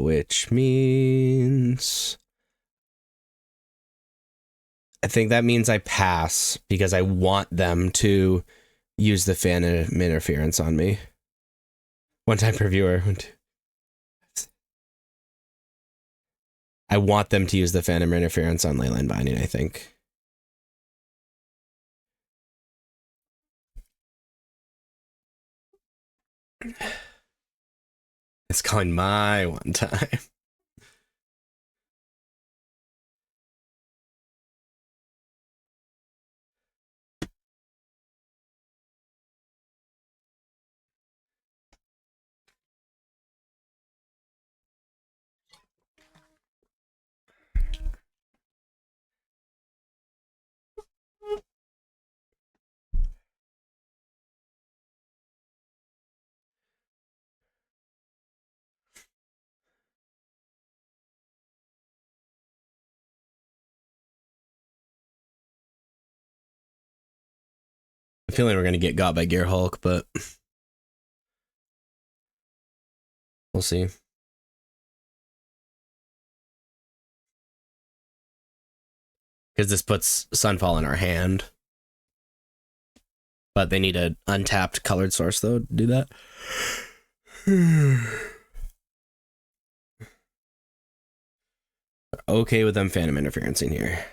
Which means... I think that means I pass because I want them to use the Phantom Interference on me. One time per viewer. I want them to use the Phantom Interference on Leyline Binding, I think. It's calling my one time. I'm feeling we're going to get got by Gear Hulk, but we'll see. Because this puts Sunfall in our hand. But they need an untapped colored source, though, to do that. Okay with them Phantom Interference in here.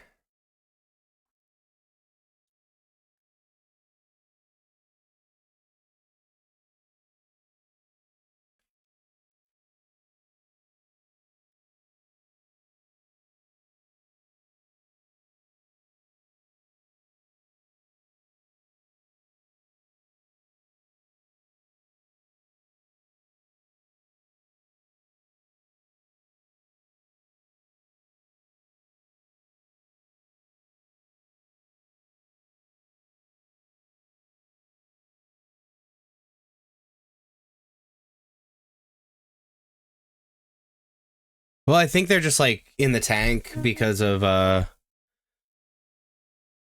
Well, I think they're just like in the tank because of I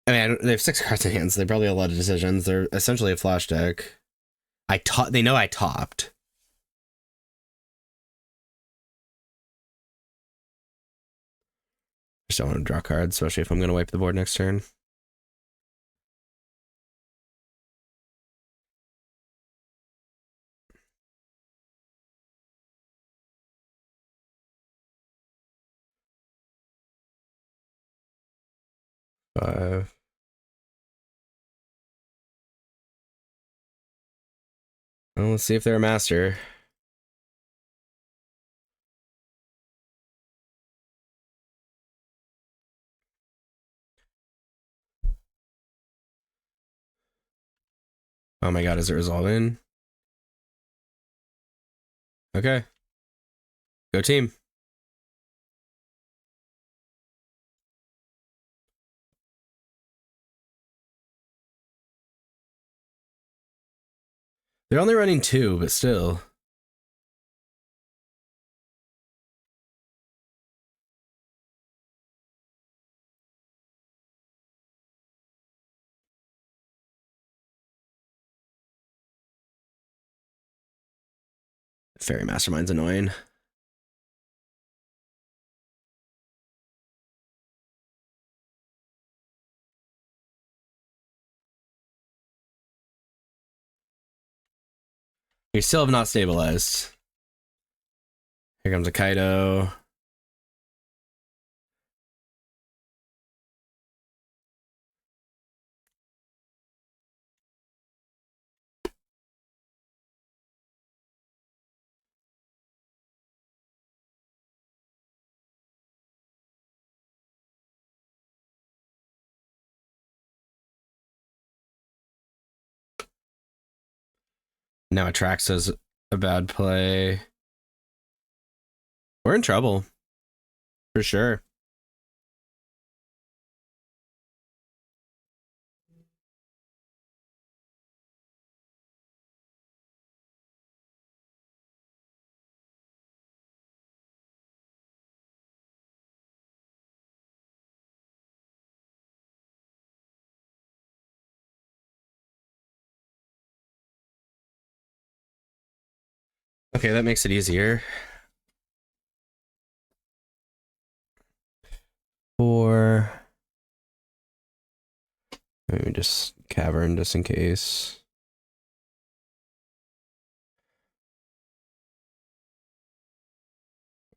mean, they have 6 cards in hand, so they probably have a lot of decisions. They're essentially a flash deck. They know I topped. Just don't want to draw cards, especially if I'm going to wipe the board next turn. Five. Well, let's see if they're a master. Oh my god, is it resolving? Okay. Go team. They're only running 2, but still. Fairy Mastermind's annoying. We still have not stabilized. Here comes a Kaido. Now Atraxa's a bad play. We're in trouble. For sure. Okay, that makes it easier. 4. Maybe just Cavern just in case.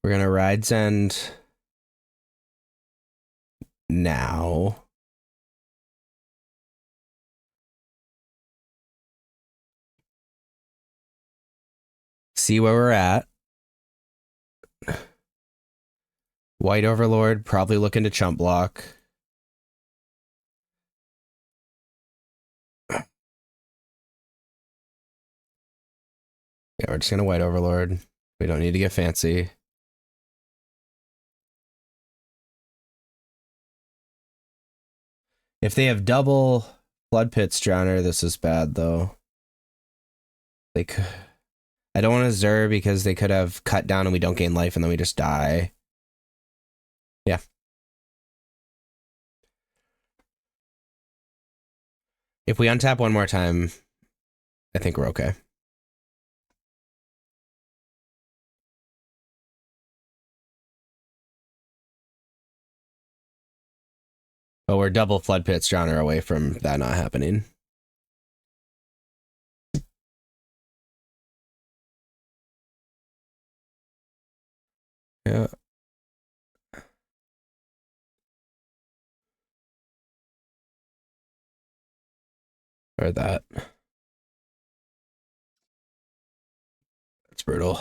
We're gonna Ride Send now. See where we're at. White Overlord probably looking to chump block. Yeah, we're just gonna White Overlord. We don't need to get fancy. If they have double Flood Pits Drowner, this is bad though. They could. I don't want to Zur because they could have cut down and we don't gain life and then we just die. Yeah. If we untap one more time, I think we're okay. But we're double flood pits, John, are away from that not happening. Yeah. Or that. That's brutal.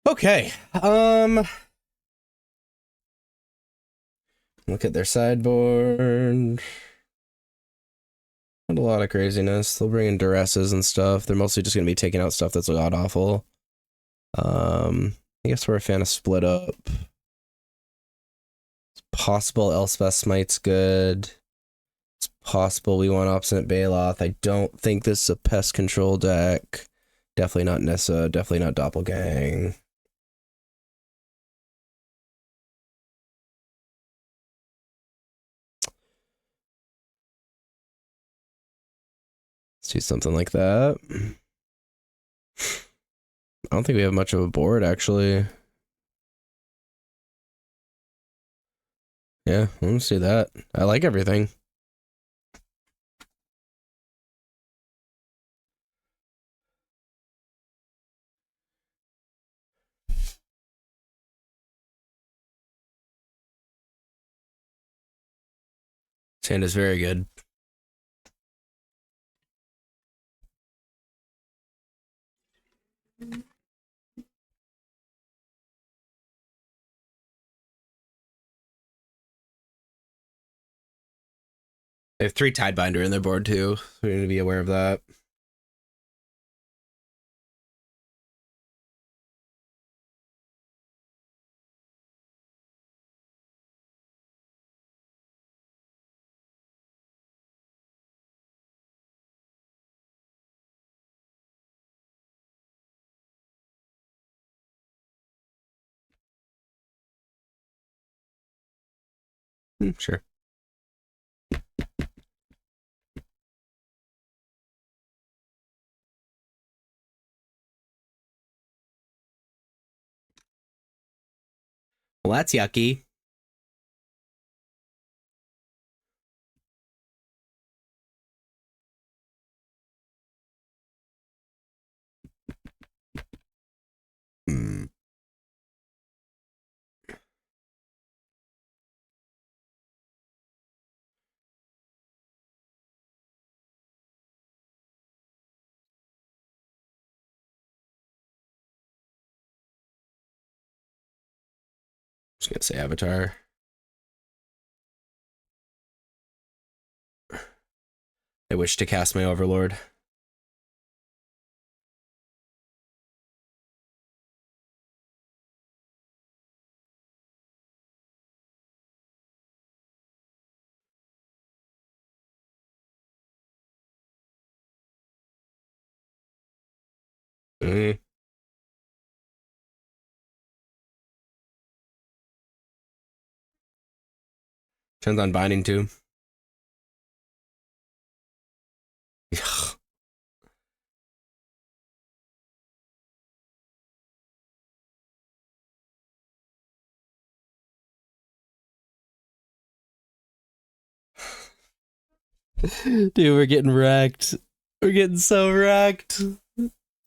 Okay. Look at their sideboard. Not a lot of craziness. They'll bring in duresses and stuff. They're mostly just going to be taking out stuff that's god-awful. I guess we're a fan of Split Up. It's possible Elspeth Smite's good. It's possible we want Obstinate Baloth. I don't think this is a pest control deck. Definitely not Nissa. Definitely not Doppelgang. Let's do something like that. I don't think we have much of a board, actually. Yeah, let's do that. I like everything. This hand is very good. They have 3 Tidebinder in their board, too. So we need to be aware of that. Sure. Well, that's yucky. Hmm. Just gonna say Avatar. I wish to cast my Overlord. Mm. Turns on binding, too. Dude, we're getting wrecked. We're getting so wrecked.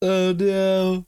Oh, no.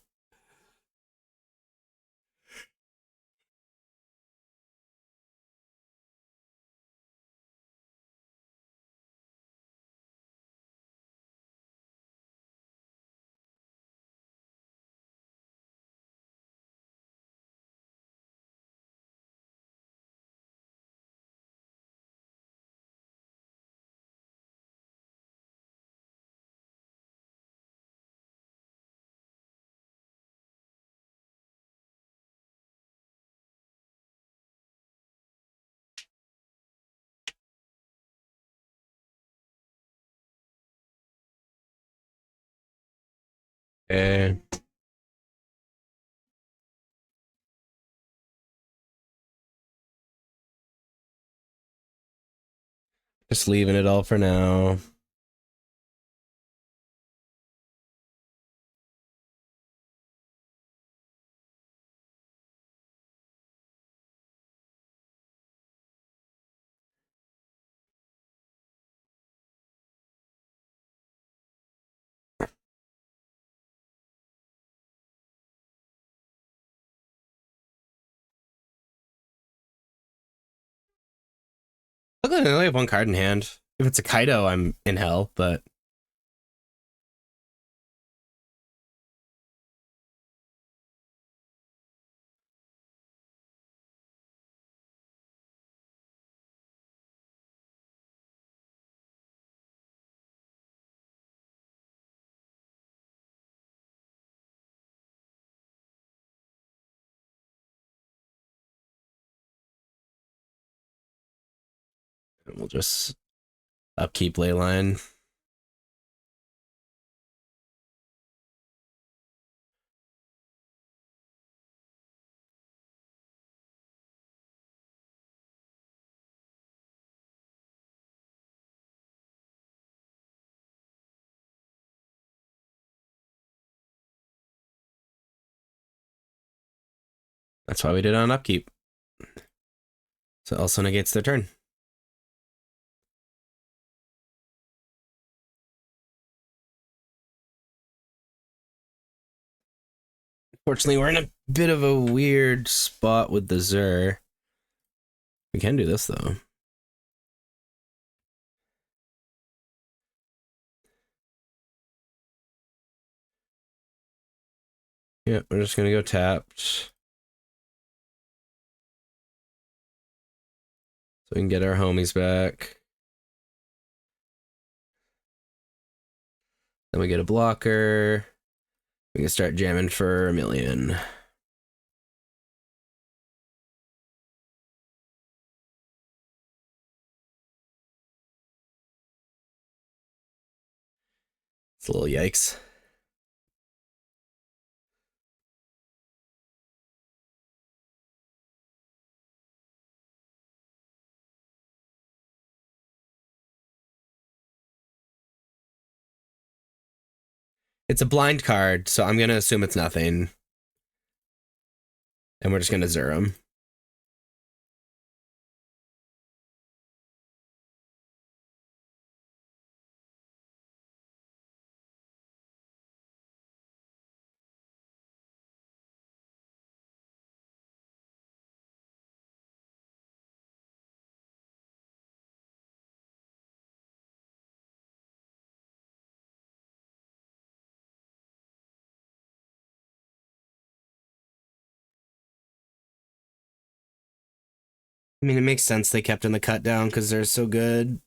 Okay. Just leaving it all for now. Luckily, I only have one card in hand. If it's a Kaido, I'm in hell, but... We'll just upkeep Leyline. That's why we did it on upkeep. So it also negates their turn. Fortunately, we're in a bit of a weird spot with the Zur. We can do this, though. Yeah, we're just going to go tapped. So we can get our homies back. Then we get a blocker. We can start jamming for a million. It's a little yikes. It's a blind card, so I'm going to assume it's nothing. And we're just going to Zur him. I mean, it makes sense they kept in the cut down because they're so good.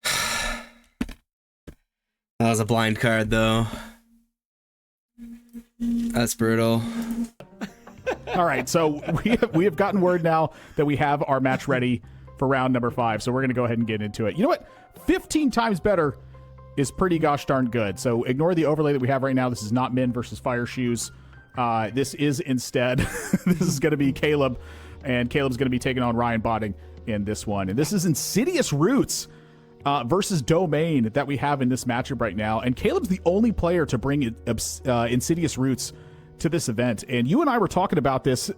That was a blind card, though. That's brutal. All right, so we have gotten word now that we have our match ready for round number 5, so we're going to go ahead and get into it. You know what? 15 times better is pretty gosh darn good. So ignore the overlay that we have right now. This is not Min versus Fire Shoes. This is instead, this is going to be Caleb, and Caleb's going to be taking on Ryan Botting in this one. And this is Insidious Roots versus Domain that we have in this matchup right now. And Caleb's the only player to bring Insidious Roots to this event. And you and I were talking about this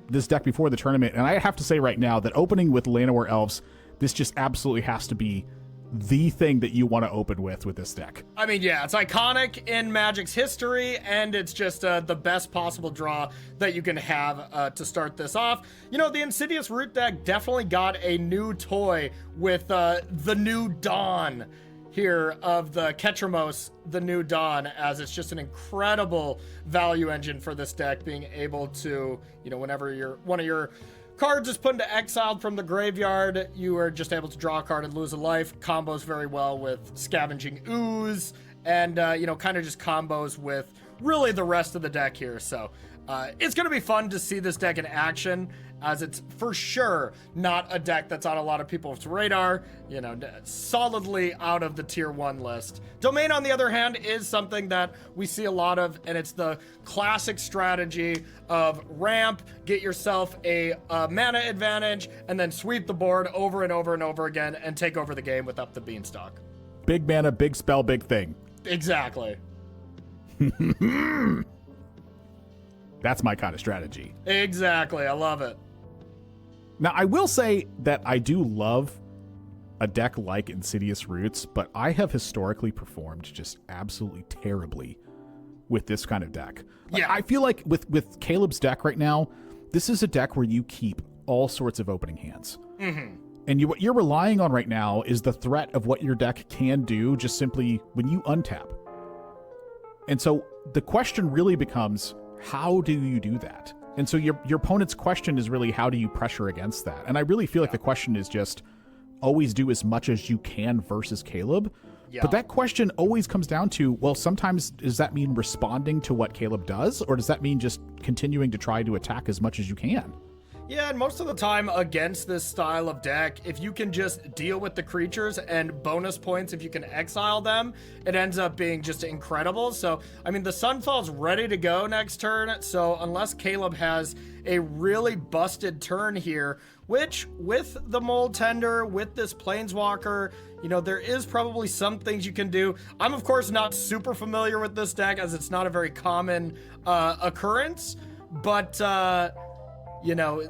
this deck before the tournament, and I have to say right now that opening with Llanowar Elves, this just absolutely has to be the thing that you want to open with this deck. I mean, yeah, it's iconic in Magic's history, and it's just the best possible draw that you can have to start this off. You know, the Insidious Root deck definitely got a new toy with the New Dawn here of the Ketramos, the New Dawn, as it's just an incredible value engine for this deck, being able to, you know, whenever one of your cards is put into exile from the graveyard, you are just able to draw a card and lose a life. Combos very well with Scavenging Ooze, and you know, kind of just combos with really the rest of the deck here. So it's going to be fun to see this deck in action, as it's for sure not a deck that's on a lot of people's radar, you know, solidly out of the tier 1 list. Domain, on the other hand, is something that we see a lot of, and it's the classic strategy of ramp, get yourself a mana advantage, and then sweep the board over and over and over again and take over the game with Up the Beanstalk. Big mana, big spell, big thing. Exactly. That's my kind of strategy. Exactly. I love it. Now, I will say that I do love a deck like Insidious Roots, but I have historically performed just absolutely terribly with this kind of deck. Yeah. I feel like with Caleb's deck right now, this is a deck where you keep all sorts of opening hands. Mm-hmm. And what you're relying on right now is the threat of what your deck can do just simply when you untap. And so the question really becomes, how do you do that? And so your opponent's question is really, how do you pressure against that? And I really feel like the question is just always do as much as you can versus Caleb. Yeah. But that question always comes down to, well, sometimes does that mean responding to what Caleb does? Or does that mean just continuing to try to attack as much as you can? Yeah, and most of the time against this style of deck, if you can just deal with the creatures and bonus points, if you can exile them, it ends up being just incredible. So, I mean, the Sunfall's ready to go next turn, so unless Caleb has a really busted turn here, which with the Mold Tender, with this Planeswalker, you know, there is probably some things you can do. I'm, of course, not super familiar with this deck, as it's not a very common occurrence, but you know,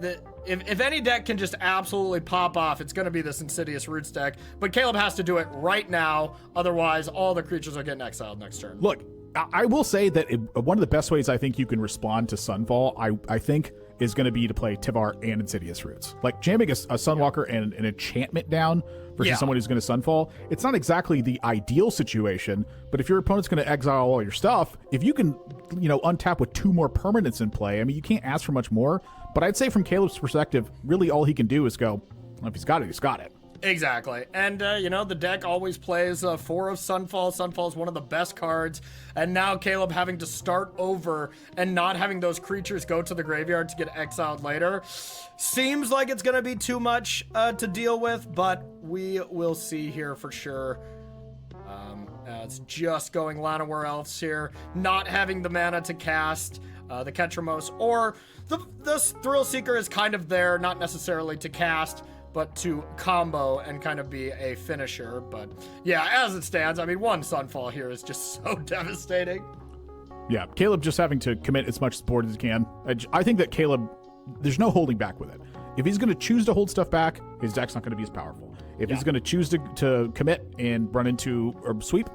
if any deck can just absolutely pop off, it's going to be this Insidious Roots deck. But Caleb has to do it right now. Otherwise, all the creatures are getting exiled next turn. Look, I will say that one of the best ways I think you can respond to Sunfall, I think, is going to be to play Tivar and Insidious Roots. Like jamming a Sunwalker and an enchantment down versus someone who's going to Sunfall. It's not exactly the ideal situation, but if your opponent's going to exile all your stuff, if you can, you know, untap with 2 more permanents in play, I mean, you can't ask for much more. But I'd say from Caleb's perspective, really all he can do is go, well, if he's got it, he's got it. Exactly. And, you know, the deck always plays 4 of Sunfall. Sunfall is one of the best cards. And now Caleb having to start over and not having those creatures go to the graveyard to get exiled later seems like it's going to be too much to deal with, but we will see here for sure. It's just going Llanowar Elves here, not having the mana to cast the Ketramos, or the Thrill Seeker is kind of there, not necessarily to cast, but to combo and kind of be a finisher. But yeah, as it stands, I mean, 1 Sunfall here is just so devastating. Yeah, Caleb just having to commit as much support as he can. I think that Caleb, there's no holding back with it. If he's going to choose to hold stuff back, his deck's not going to be as powerful. If he's going to choose to commit and run into or sweep,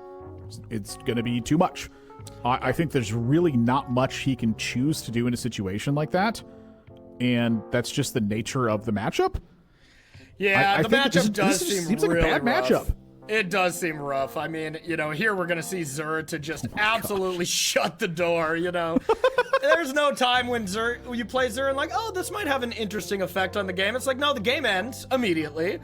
it's going to be too much. I think there's really not much he can choose to do in a situation like that. And that's just the nature of the matchup. Yeah, the matchup does seem really like a bad matchup. It does seem rough. I mean, you know, here we're going to see Zur to just absolutely shut the door, you know. There's no time when you play Zur and like, oh, this might have an interesting effect on the game. It's like, no, the game ends immediately.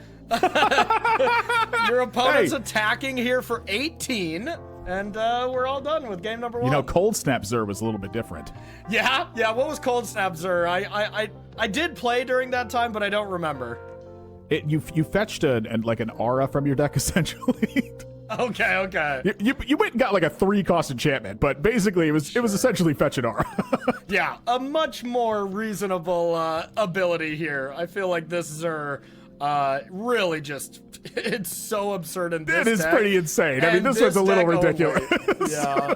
Your opponent's attacking here for 18. And we're all done with game number 1. You know, Cold Snap Zur was a little bit different. Yeah. What was Cold Snap Zur? I did play during that time, but I don't remember. You fetched like an aura from your deck, essentially. Okay. You went and got like a 3-cost enchantment, but basically it was essentially fetch an aura. Yeah, a much more reasonable ability here. I feel like this Zur really just, it's so absurd in this It is deck. pretty insane. I mean, this was a little ridiculous. Yeah.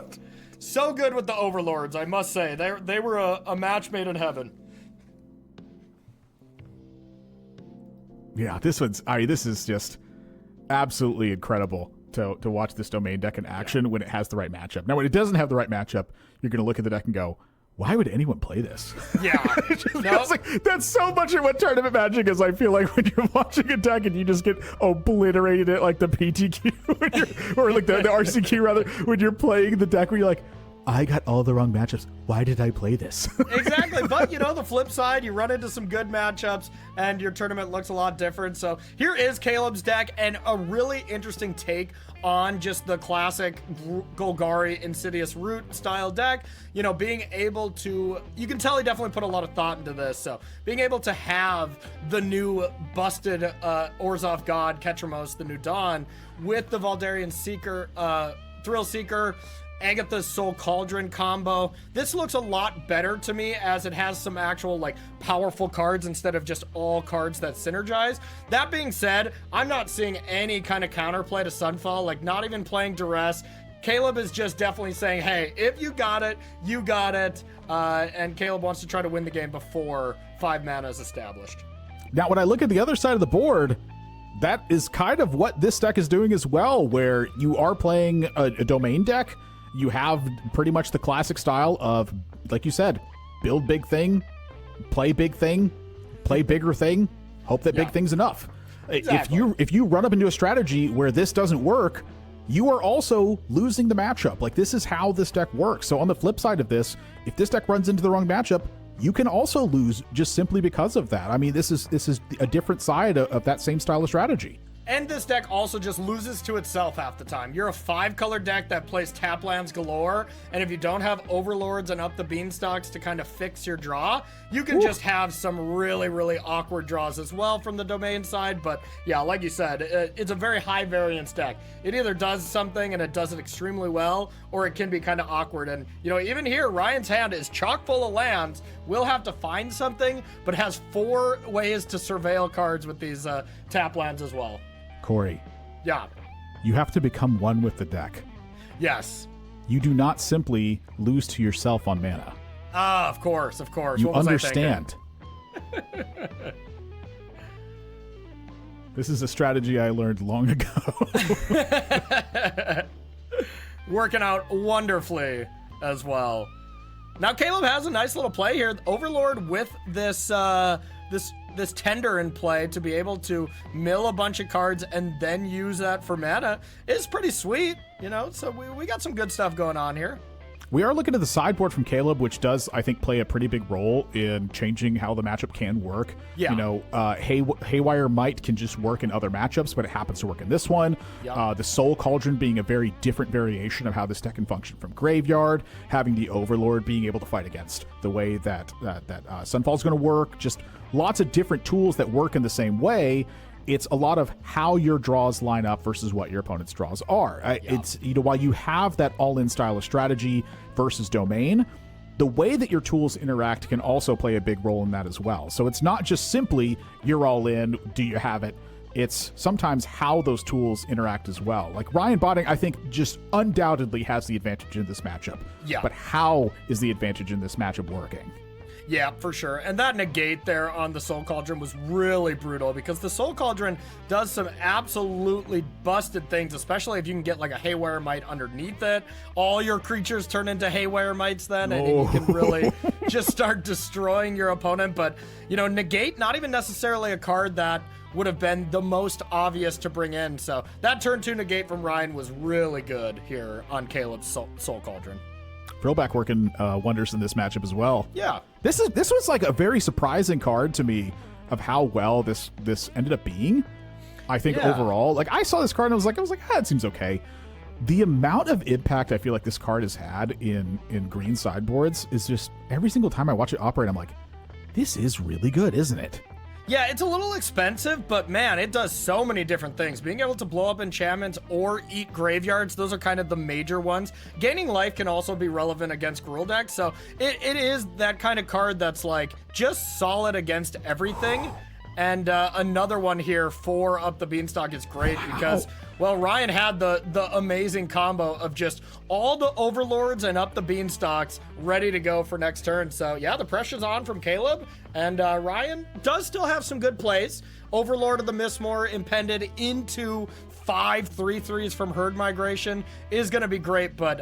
So good with the Overlords, I must say. They were a match made in heaven. Yeah, this is just absolutely incredible to watch this Domain deck in action when it has the right matchup. Now, when it doesn't have the right matchup, you're going to look at the deck and go, why would anyone play this? Yeah. Feels like that's so much of what Tournament Magic is. I feel like when you're watching a deck and you just get obliterated at like the PTQ or like the RCQ rather, when you're playing the deck where you're like, I got all the wrong matchups. Why did I play this? Exactly. But, the flip side, you run into some good matchups and your tournament looks a lot different. So here is Caleb's deck, and a really interesting take on just the classic Golgari Insidious Root style deck. Being able to, you can tell he definitely put a lot of thought into this. So being able to have the new busted Orzhov God, Ketramos, the new Dawn, with the Valdarian Seeker, Thrill Seeker, Agatha's Soul Cauldron combo. This looks a lot better to me, as it has some actual powerful cards instead of just all cards that synergize. That being said, I'm not seeing any kind of counterplay to Sunfall, not even playing Duress. Caleb is just definitely saying, hey, if you got it, you got it. And Caleb wants to try to win the game before 5 mana is established. Now, when I look at the other side of the board, that is kind of what this deck is doing as well, where you are playing a domain deck. You have pretty much the classic style of, like you said, build big thing, play big thing, play bigger thing, hope that big thing's enough. Exactly. If you run up into a strategy where this doesn't work, you are also losing the matchup. This is how this deck works. So on the flip side of this, if this deck runs into the wrong matchup, you can also lose just simply because of that. I mean, this is a different side of that same style of strategy. And this deck also just loses to itself half the time. You're a 5-color deck that plays tap lands galore, and if you don't have Overlords and Up the Beanstalks to kind of fix your draw, you can just have some really, really awkward draws as well from the domain side. But yeah, like you said, it's a very high variance deck. It either does something and it does it extremely well, or it can be kind of awkward. And, even here, Ryan's hand is chock full of lands. We'll have to find something, but has 4 ways to surveil cards with these tap lands as well. Corey. Yeah. You have to become one with the deck. Yes. You do not simply lose to yourself on mana. Ah, of course. You understand. This is a strategy I learned long ago. Working out wonderfully as well. Now Caleb has a nice little play here. Overlord with this this tender in play to be able to mill a bunch of cards and then use that for mana is pretty sweet, so we got some good stuff going on here. We are looking at the sideboard from Caleb, which does, I think, play a pretty big role in changing how the matchup can work. Yeah. Haywire Might can just work in other matchups, but it happens to work in this one. Yep. The Soul Cauldron being a very different variation of how this deck can function from Graveyard, having the Overlord being able to fight against the way that Sunfall is going to work. Just lots of different tools that work in the same way. It's a lot of how your draws line up versus what your opponent's draws are. It's, while you have that all-in style of strategy versus domain, the way that your tools interact can also play a big role in that as well. So it's not just simply you're all in, do you have it? It's sometimes how those tools interact as well. Like Ryan Botting, I think, just undoubtedly has the advantage in this matchup. Yeah. But how is the advantage in this matchup working? Yeah, for sure. And that negate there on the Soul Cauldron was really brutal, because the Soul Cauldron does some absolutely busted things, especially if you can get a Haywire Might underneath it. All your creatures turn into Haywire Mights then, and you can really just start destroying your opponent. But, negate, not even necessarily a card that would have been the most obvious to bring in. So that turn 2 negate from Ryan was really good here on Caleb's Soul Cauldron. Throwback working wonders in this matchup as well. Yeah. This was a very surprising card to me of how well this ended up being. I think overall, I saw this card and I was like, it seems okay. The amount of impact I feel like this card has had in green sideboards is just, every single time I watch it operate, I'm like, this is really good, isn't it? Yeah, it's a little expensive, but man, it does so many different things. Being able to blow up enchantments or eat graveyards, those are kind of the major ones. Gaining life can also be relevant against Gruul decks, so it is that kind of card that's just solid against everything. And another one here for Up the Beanstalk is great because, well, Ryan had the amazing combo of just all the Overlords and Up the Beanstalks ready to go for next turn. So yeah, the pressure's on from Caleb, and Ryan does still have some good plays. Overlord of the Mistmoor impended into 5 3/3s from Herd Migration is going to be great, but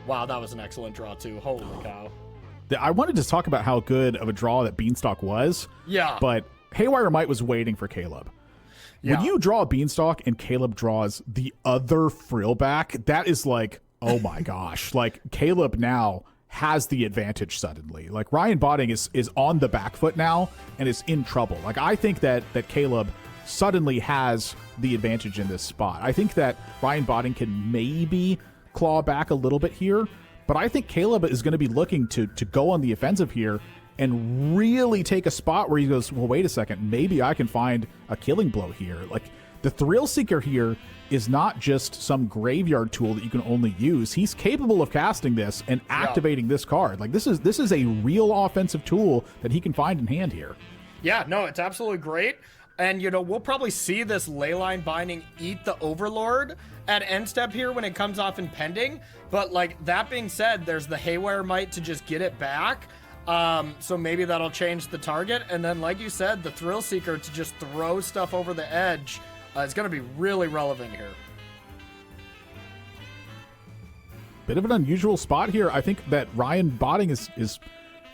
wow, that was an excellent draw too. Holy cow. I wanted to talk about how good of a draw that Beanstalk was. Yeah. But Haywire Might was waiting for Caleb. Yeah. When you draw a Beanstalk and Caleb draws the other Frillback, that is like Oh my gosh. Like, Caleb now has the advantage suddenly. Like, Ryan Botting is on the back foot now and is in trouble. Like, I think that Caleb suddenly has the advantage in this spot. I think that Ryan Botting can maybe claw back a little bit here, but I think Caleb is going to be looking to go on the offensive here and really take a spot where he goes, well, wait a second, maybe I can find a killing blow here. Like, the Thrill Seeker here is not just some graveyard tool that you can only use. He's capable of casting this and activating this card. Like, this is a real offensive tool that he can find in hand here. Yeah, no, it's absolutely great. And, you know, we'll probably see this Leyline Binding eat the Overlord at end step here when it comes off in pending. But, like, that being said, there's the Haywire Might to just get it back. So maybe that'll change the target. And then, like you said, the Thrill Seeker to just throw stuff over the edge is going to be really relevant here. Bit of an unusual spot here. I think that Ryan Botting is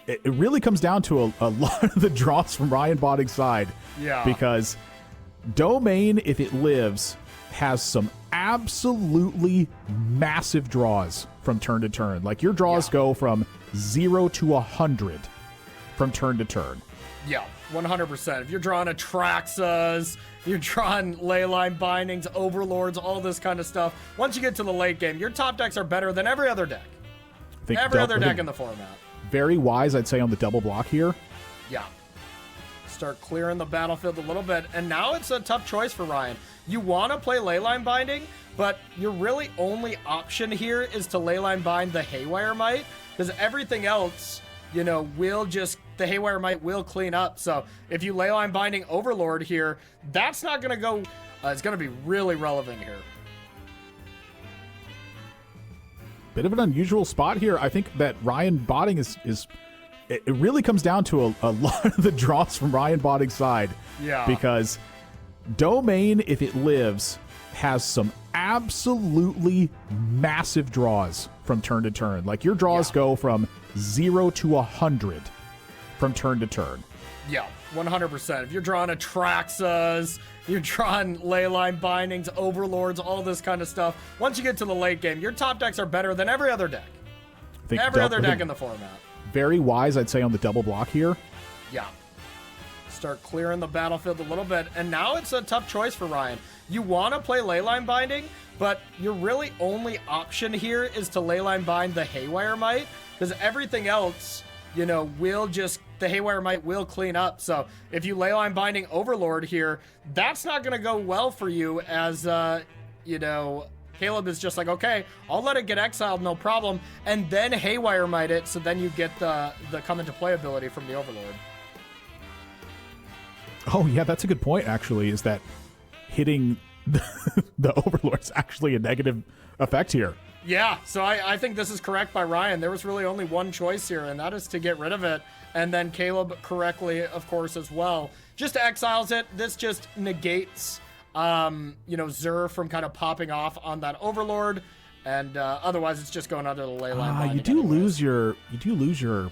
it really comes down to a lot of the draws from Ryan Botting's side. Yeah. Because Domain, if it lives, has some absolutely massive draws from turn to turn. Like, your draws go from 0 to 100 from turn to turn. Yeah, 100%. If you're drawing Atraxas, you're drawing Leyline Bindings, Overlords, all this kind of stuff, once you get to the late game, your top decks are better than every other deck. Every other deck in the format. Very wise, I'd say, on the double block here. Yeah. Start clearing the battlefield a little bit. And now it's a tough choice for Ryan. You want to play Leyline Binding, but your really only option here is to Leyline Bind the Haywire Might, because everything else, you know, will just, the Haywire Might will clean up. So if you Leyline Binding Overlord here, that's not going to go, it's going to be really relevant here. Bit of an unusual spot here. I think that Ryan Botting is it really comes down to a lot of the draws from Ryan Botting's side. Yeah. Because Domain, if it lives, has some absolutely massive draws from turn to turn. Like, your draws go from 0 to 100 from turn to turn. Yeah, 100%. If you're drawing Atraxas, you're drawing Leyline Bindings, Overlords, all this kind of stuff, once you get to the late game, your top decks are better than every other deck. Every other deck in the format. Very wise, I'd say, on the double block here. Yeah. Start clearing the battlefield a little bit. And now it's a tough choice for Ryan. You want to play Leyline Binding, but your really only option here is to Leyline Bind the Haywire Might, because everything else, you know, will just, the Haywire Might will clean up. So if you Leyline Binding Overlord here, that's not going to go well for you, as, you know, Caleb is just like, okay, I'll let it get exiled, no problem, and then Haywire Might it, so then you get the come into play ability from the Overlord. Oh, yeah, that's a good point, actually, is that hitting the Overlord's actually a negative effect here. Yeah, so I think this is correct by Ryan. There was really only one choice here, and that is to get rid of it. And then Caleb correctly, of course, as well, just exiles it. This just negates, you know, Zur from kind of popping off on that Overlord. And otherwise, it's just going under the Leyline. You do lose your,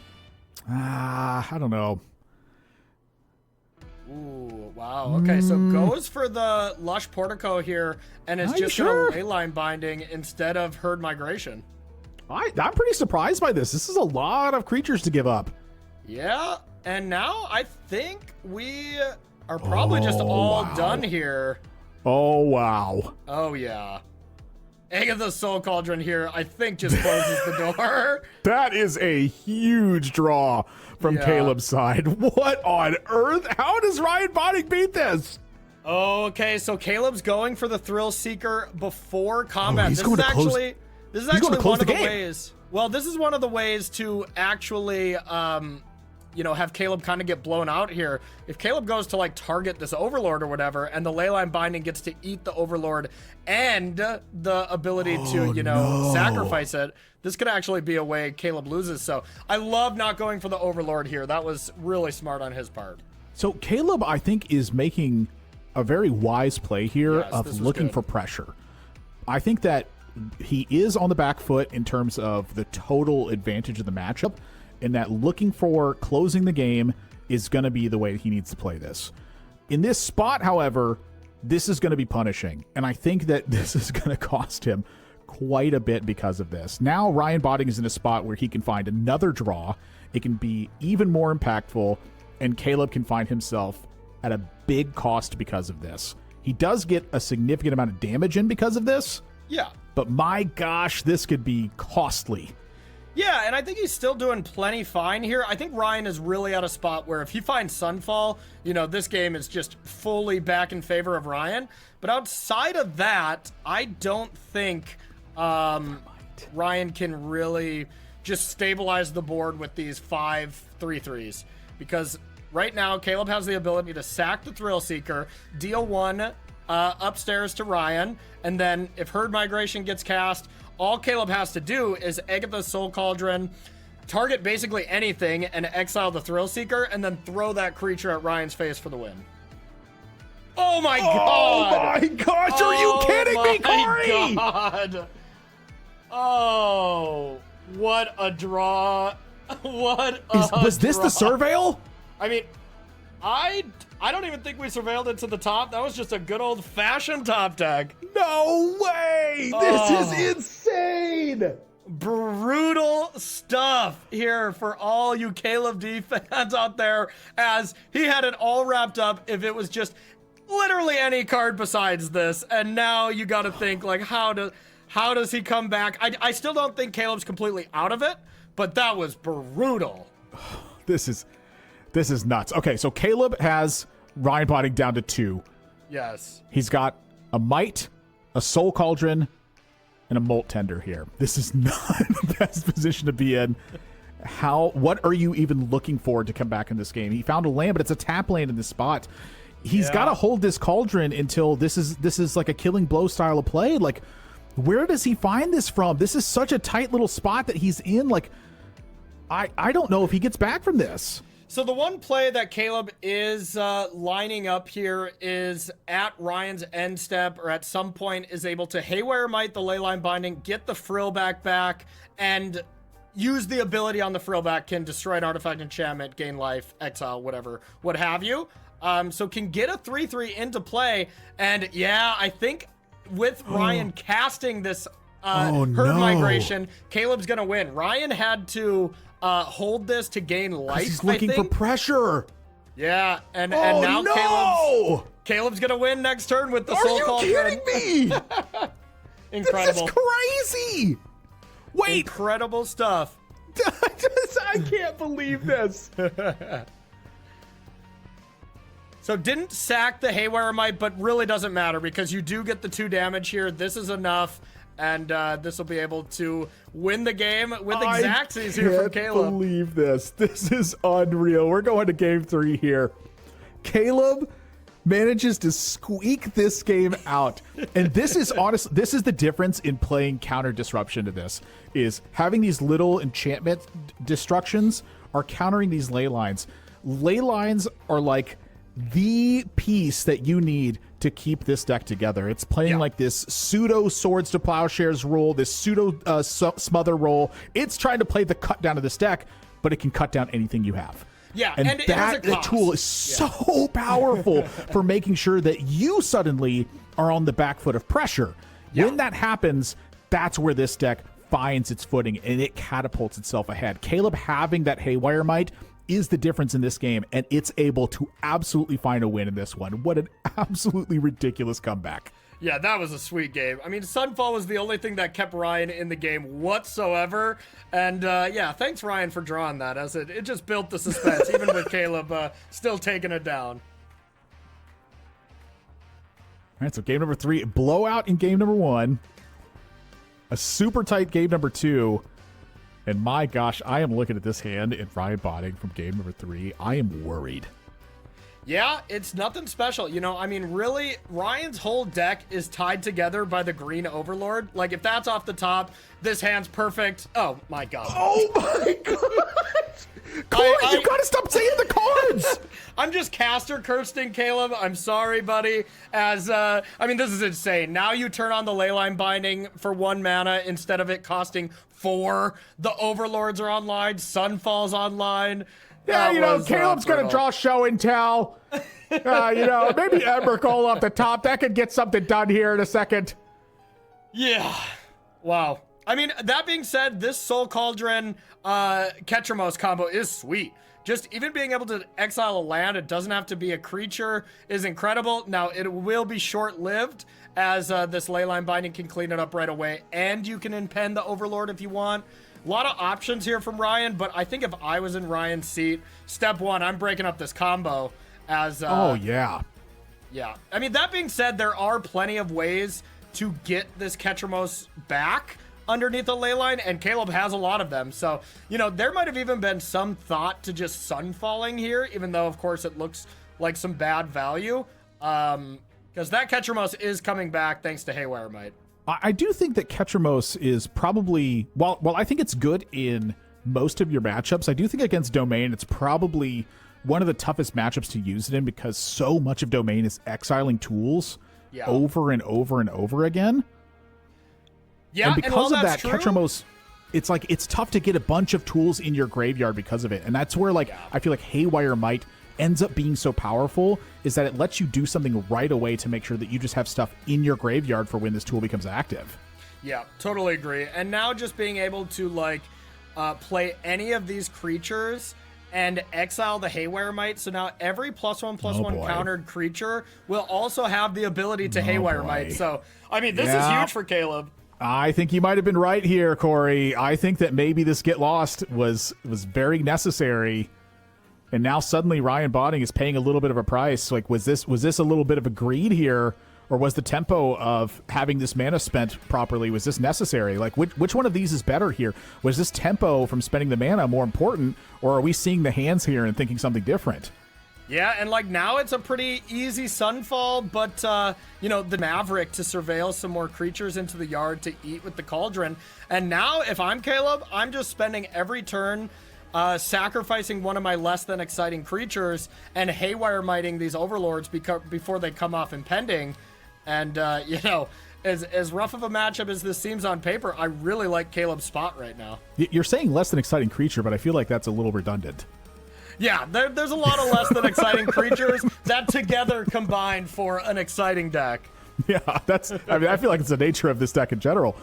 I don't know. Ooh, wow. Okay, so goes for the Lush Portico here, and it's just going to Leyline Binding instead of Herd Migration. I'm pretty surprised by this. This is a lot of creatures to give up. Yeah, and now I think we are probably just all done here. Oh, wow. Oh, yeah. Egg of the Soul Cauldron here, I think, just closes the door. That is a huge draw from Caleb's side. What on earth? How does Ryan Botting beat this? Okay, so Caleb's going for the Thrill Seeker before combat. This is actually one of the ways. Well, this is one of the ways to actually, you know, have Caleb kind of get blown out here. If Caleb goes to, like, target this Overlord or whatever, and the Leyline Binding gets to eat the Overlord and the ability to, you know, sacrifice it, this could actually be a way Caleb loses. So I love not going for the Overlord here. That was really smart on his part. So Caleb, I think, is making a very wise play here of looking for pressure. I think that he is on the back foot in terms of the total advantage of the matchup, and that looking for closing the game is going to be the way he needs to play this. In this spot, however, this is going to be punishing, and I think that this is going to cost him quite a bit because of this. Now Ryan Botting is in a spot where he can find another draw. It can be even more impactful, and Caleb can find himself at a big cost because of this. He does get a significant amount of damage in because of this. Yeah. But my gosh, this could be costly. Yeah, and I think he's still doing plenty fine here. I think Ryan is really at a spot where if he finds Sunfall, you know, this game is just fully back in favor of Ryan. But outside of that, I don't think Ryan can really just stabilize the board with these 5 3/3s. Because right now, Caleb has the ability to sack the Thrill Seeker, deal 1 upstairs to Ryan, and then if Herd Migration gets cast, all Caleb has to do is exit the Soul Cauldron, target basically anything, and exile the Thrill Seeker, and then throw that creature at Ryan's face for the win. Oh my god! Oh my gosh, are you kidding me, Corey? Oh my god! Oh, what a draw. What a Was this draw. the Surveil? I mean, I don't even think we surveilled it to the top. That was just a good old-fashioned top deck. No way! This is insane! Brutal stuff here for all you Caleb D fans out there, as he had it all wrapped up if it was just literally any card besides this. And now you got to think, like, how does he come back? I still don't think Caleb's completely out of it, but that was brutal. This is nuts. Okay, so Caleb has Ryan Botting down to 2. Yes. He's got a Might, a Soul Cauldron, and a Molt Tender here. This is not the best position to be in. What are you even looking for to come back in this game? He found a land, but it's a tap land in this spot. He's got to hold this Cauldron until this is like a killing blow style of play. Like, where does he find this from? This is such a tight little spot that he's in. Like, I don't know if he gets back from this. So the one play that Caleb is lining up here is at Ryan's end step, or at some point is able to Haywire Might the Leyline Binding, get the Frillback back, and use the ability on the Frillback, can destroy an artifact enchantment, gain life, exile, whatever, what have you. So can get a 3/3 into play, and yeah, I think with Ryan casting this Herd Migration, Caleb's gonna win. Ryan had to hold this to gain life. He's looking for pressure. Yeah, and now Caleb's gonna win next turn with the Soul Cauldron. Are you kidding me? Incredible. This is crazy. Wait. Incredible stuff. I can't believe this. So didn't sack the Haywire Might, but really doesn't matter because you do get the 2 damage here. This is enough. And this will be able to win the game with Xaxes here from Caleb. I can't believe this. This is unreal. We're going to game 3 here. Caleb manages to squeak this game out. And this is this is the difference in playing counter disruption to this, is having these little enchantment destructions are countering these ley lines. Ley lines are like the piece that you need to keep this deck together. It's playing like this pseudo Swords to Plowshares role, this pseudo Smother role. It's trying to play the cut down of this deck, but it can cut down anything you have. Yeah, and that the tool is so powerful for making sure that you suddenly are on the back foot of pressure. When that happens, that's where this deck finds its footing and it catapults itself ahead. Caleb having that Haywire Might is the difference in this game, and it's able to absolutely find a win in this one. What an absolutely ridiculous comeback. Yeah, that was a sweet game. I mean, Sunfall was the only thing that kept Ryan in the game whatsoever. And yeah, thanks Ryan for drawing that, as it just built the suspense, even with Caleb still taking it down. All right, so game number 3, blowout in game number 1. A super tight game number 2. And my gosh, I am looking at this hand in Ryan Botting from game number 3. I am worried. Yeah, it's nothing special. You know, I mean, really, Ryan's whole deck is tied together by the green Overlord. Like, if that's off the top, this hand's perfect. Oh, my God. Oh, my God. Corey, you got to stop saying the cards. I'm just caster cursing, Caleb. I'm sorry, buddy. As, I mean, this is insane. Now you turn on the Leyline Binding for 1 mana instead of it costing 4. The Overlords are online. Sunfall's online. Yeah, you know, Caleb's going to draw Show and Tell. You know, maybe Emrakul off the top. That could get something done here in a second. Yeah. Wow. I mean, that being said, this Soul Cauldron Ketramos combo is sweet. Just even being able to exile a land, it doesn't have to be a creature, is incredible. Now, it will be short-lived, as this Leyline Binding can clean it up right away, and you can impend the Overlord if you want. A lot of options here from Ryan, but I think if I was in Ryan's seat, step one, I'm breaking up this combo as... oh, yeah. Yeah. I mean, that being said, there are plenty of ways to get this Ketramos back underneath the Leyline, and Caleb has a lot of them. So, you know, there might have even been some thought to just Sunfalling here, even though, of course, it looks like some bad value. Because that Ketramos is coming back thanks to Haywire Might. I do think that Ketramos is probably, well, I think it's good in most of your matchups. I do think against Domain, it's probably one of the toughest matchups to use it in because so much of Domain is exiling tools over and over and over again. Yeah, and because of that, true, Ketramos, it's like it's tough to get a bunch of tools in your graveyard because of it. And that's where I feel like Haywire Might ends up being so powerful, is that it lets you do something right away to make sure that you just have stuff in your graveyard for when this tool becomes active. Yeah, totally agree. And now just being able to play any of these creatures and exile the Haywire Might. So now every +1/+1 countered creature will also have the ability to Haywire Might. So, I mean, this is huge for Caleb. I think you might have been right here, Corey. I think that maybe this Get Lost was very necessary. And now suddenly Ryan Botting is paying a little bit of a price. Like, was this a little bit of a greed here? Or was the tempo of having this mana spent properly, was this necessary? Like, which one of these is better here? Was this tempo from spending the mana more important? Or are we seeing the hands here and thinking something different? Yeah, and now it's a pretty easy Sunfall, but, the Maverick to surveil some more creatures into the yard to eat with the Cauldron. And now, if I'm Caleb, I'm just spending every turn sacrificing one of my less than exciting creatures and Haywire Mighting these Overlords before they come off impending. And, as rough of a matchup as this seems on paper, I really like Caleb's spot right now. You're saying less than exciting creature, but I feel like that's a little redundant. Yeah, there's a lot of less than exciting creatures that together combine for an exciting deck. Yeah, I feel like it's the nature of this deck in general.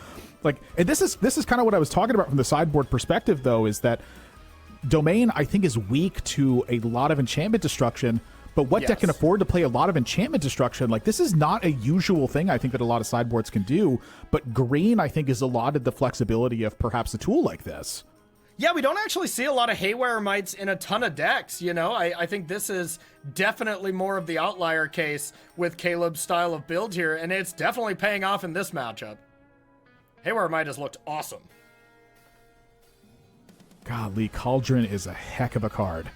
Like, and this is kind of what I was talking about from the sideboard perspective, though, is that Domain, I think, is weak to a lot of enchantment destruction, but what deck can afford to play a lot of enchantment destruction? Like, this is not a usual thing, I think, that a lot of sideboards can do, but green, I think, is allotted the flexibility of perhaps a tool like this. Yeah, we don't actually see a lot of Haywire Mights in a ton of decks, I think this is definitely more of the outlier case with Caleb's style of build here, and it's definitely paying off in this matchup. Haywire Might has looked awesome. Golly, Cauldron is a heck of a card.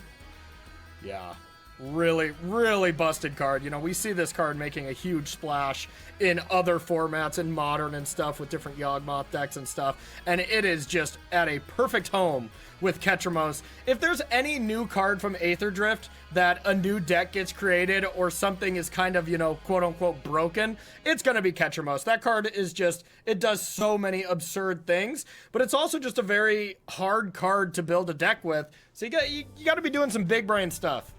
Yeah, really, really busted card. We see this card making a huge splash in other formats in Modern and stuff with different Yawgmoth decks and stuff, and it is just at a perfect home with Ketramos. If there's any new card from Aether Drift that a new deck gets created or something is kind of, quote-unquote broken, it's going to be Ketramos. That card is just, it does so many absurd things, but it's also just a very hard card to build a deck with, so you got to be doing some big brain stuff.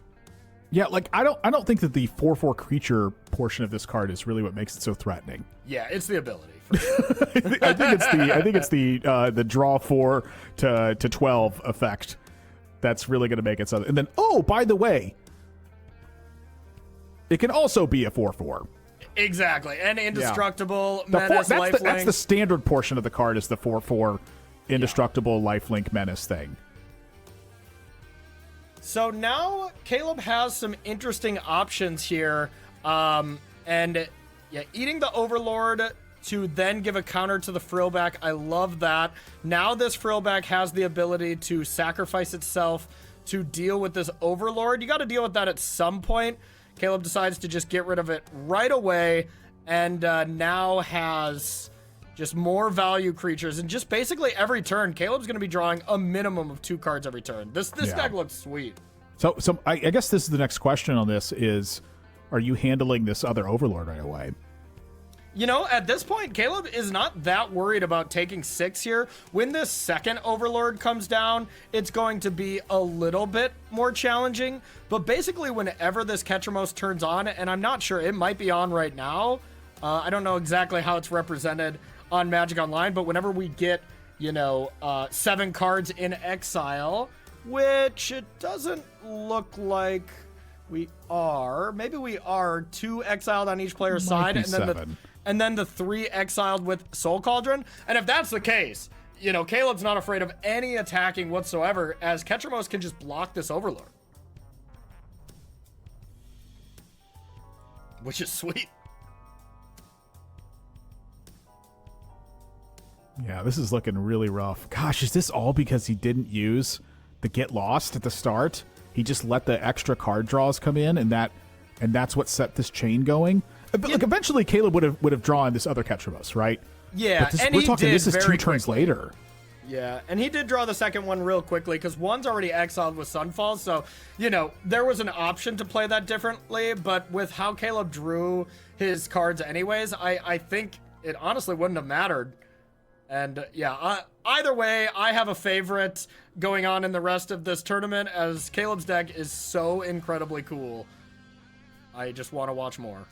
Yeah, like I don't think that the 4/4 creature portion of this card is really what makes it so threatening. Yeah, it's the ability. For sure. I think it's the draw 4 to 12 effect that's really going to make it so. And then, oh, by the way, it can also be a 4/4. Exactly, and indestructible menace. That's the standard portion of the card is the 4/4 indestructible lifelink menace thing. So now Caleb has some interesting options here, eating the Overlord to then give a counter to the Frillback. I love that. Now this Frillback has the ability to sacrifice itself to deal with this Overlord. You got to deal with that at some point. Caleb decides to just get rid of it right away, and now has just more value creatures, and just basically every turn, Caleb's going to be drawing a minimum of 2 cards every turn. This deck looks sweet. So I guess this is the next question on this is, are you handling this other Overlord right away? At this point, Caleb is not that worried about taking 6 here. When this second Overlord comes down, it's going to be a little bit more challenging, but basically whenever this Ketramos turns on, and I'm not sure, it might be on right now. I don't know exactly how it's represented on Magic Online, but whenever we get, 7 cards in exile, which it doesn't look like we are. Maybe we are 2 exiled on each player's side, and then the 3 exiled with Soul Cauldron. And if that's the case, Caleb's not afraid of any attacking whatsoever, as Ketramos can just block this Overlord. Which is sweet. Yeah, this is looking really rough. Gosh, is this all because he didn't use the Get Lost at the start? He just let the extra card draws come in, and that's what set this chain going. But like eventually, Caleb would have drawn this other Ketramos, right? Yeah, but we're talking. This is 2 turns later. Yeah, and he did draw the second one real quickly because one's already exiled with Sunfall, so, there was an option to play that differently, but with how Caleb drew his cards anyways, I think it honestly wouldn't have mattered. And either way, I have a favorite going on in the rest of this tournament, as Caleb's deck is so incredibly cool. I just want to watch more.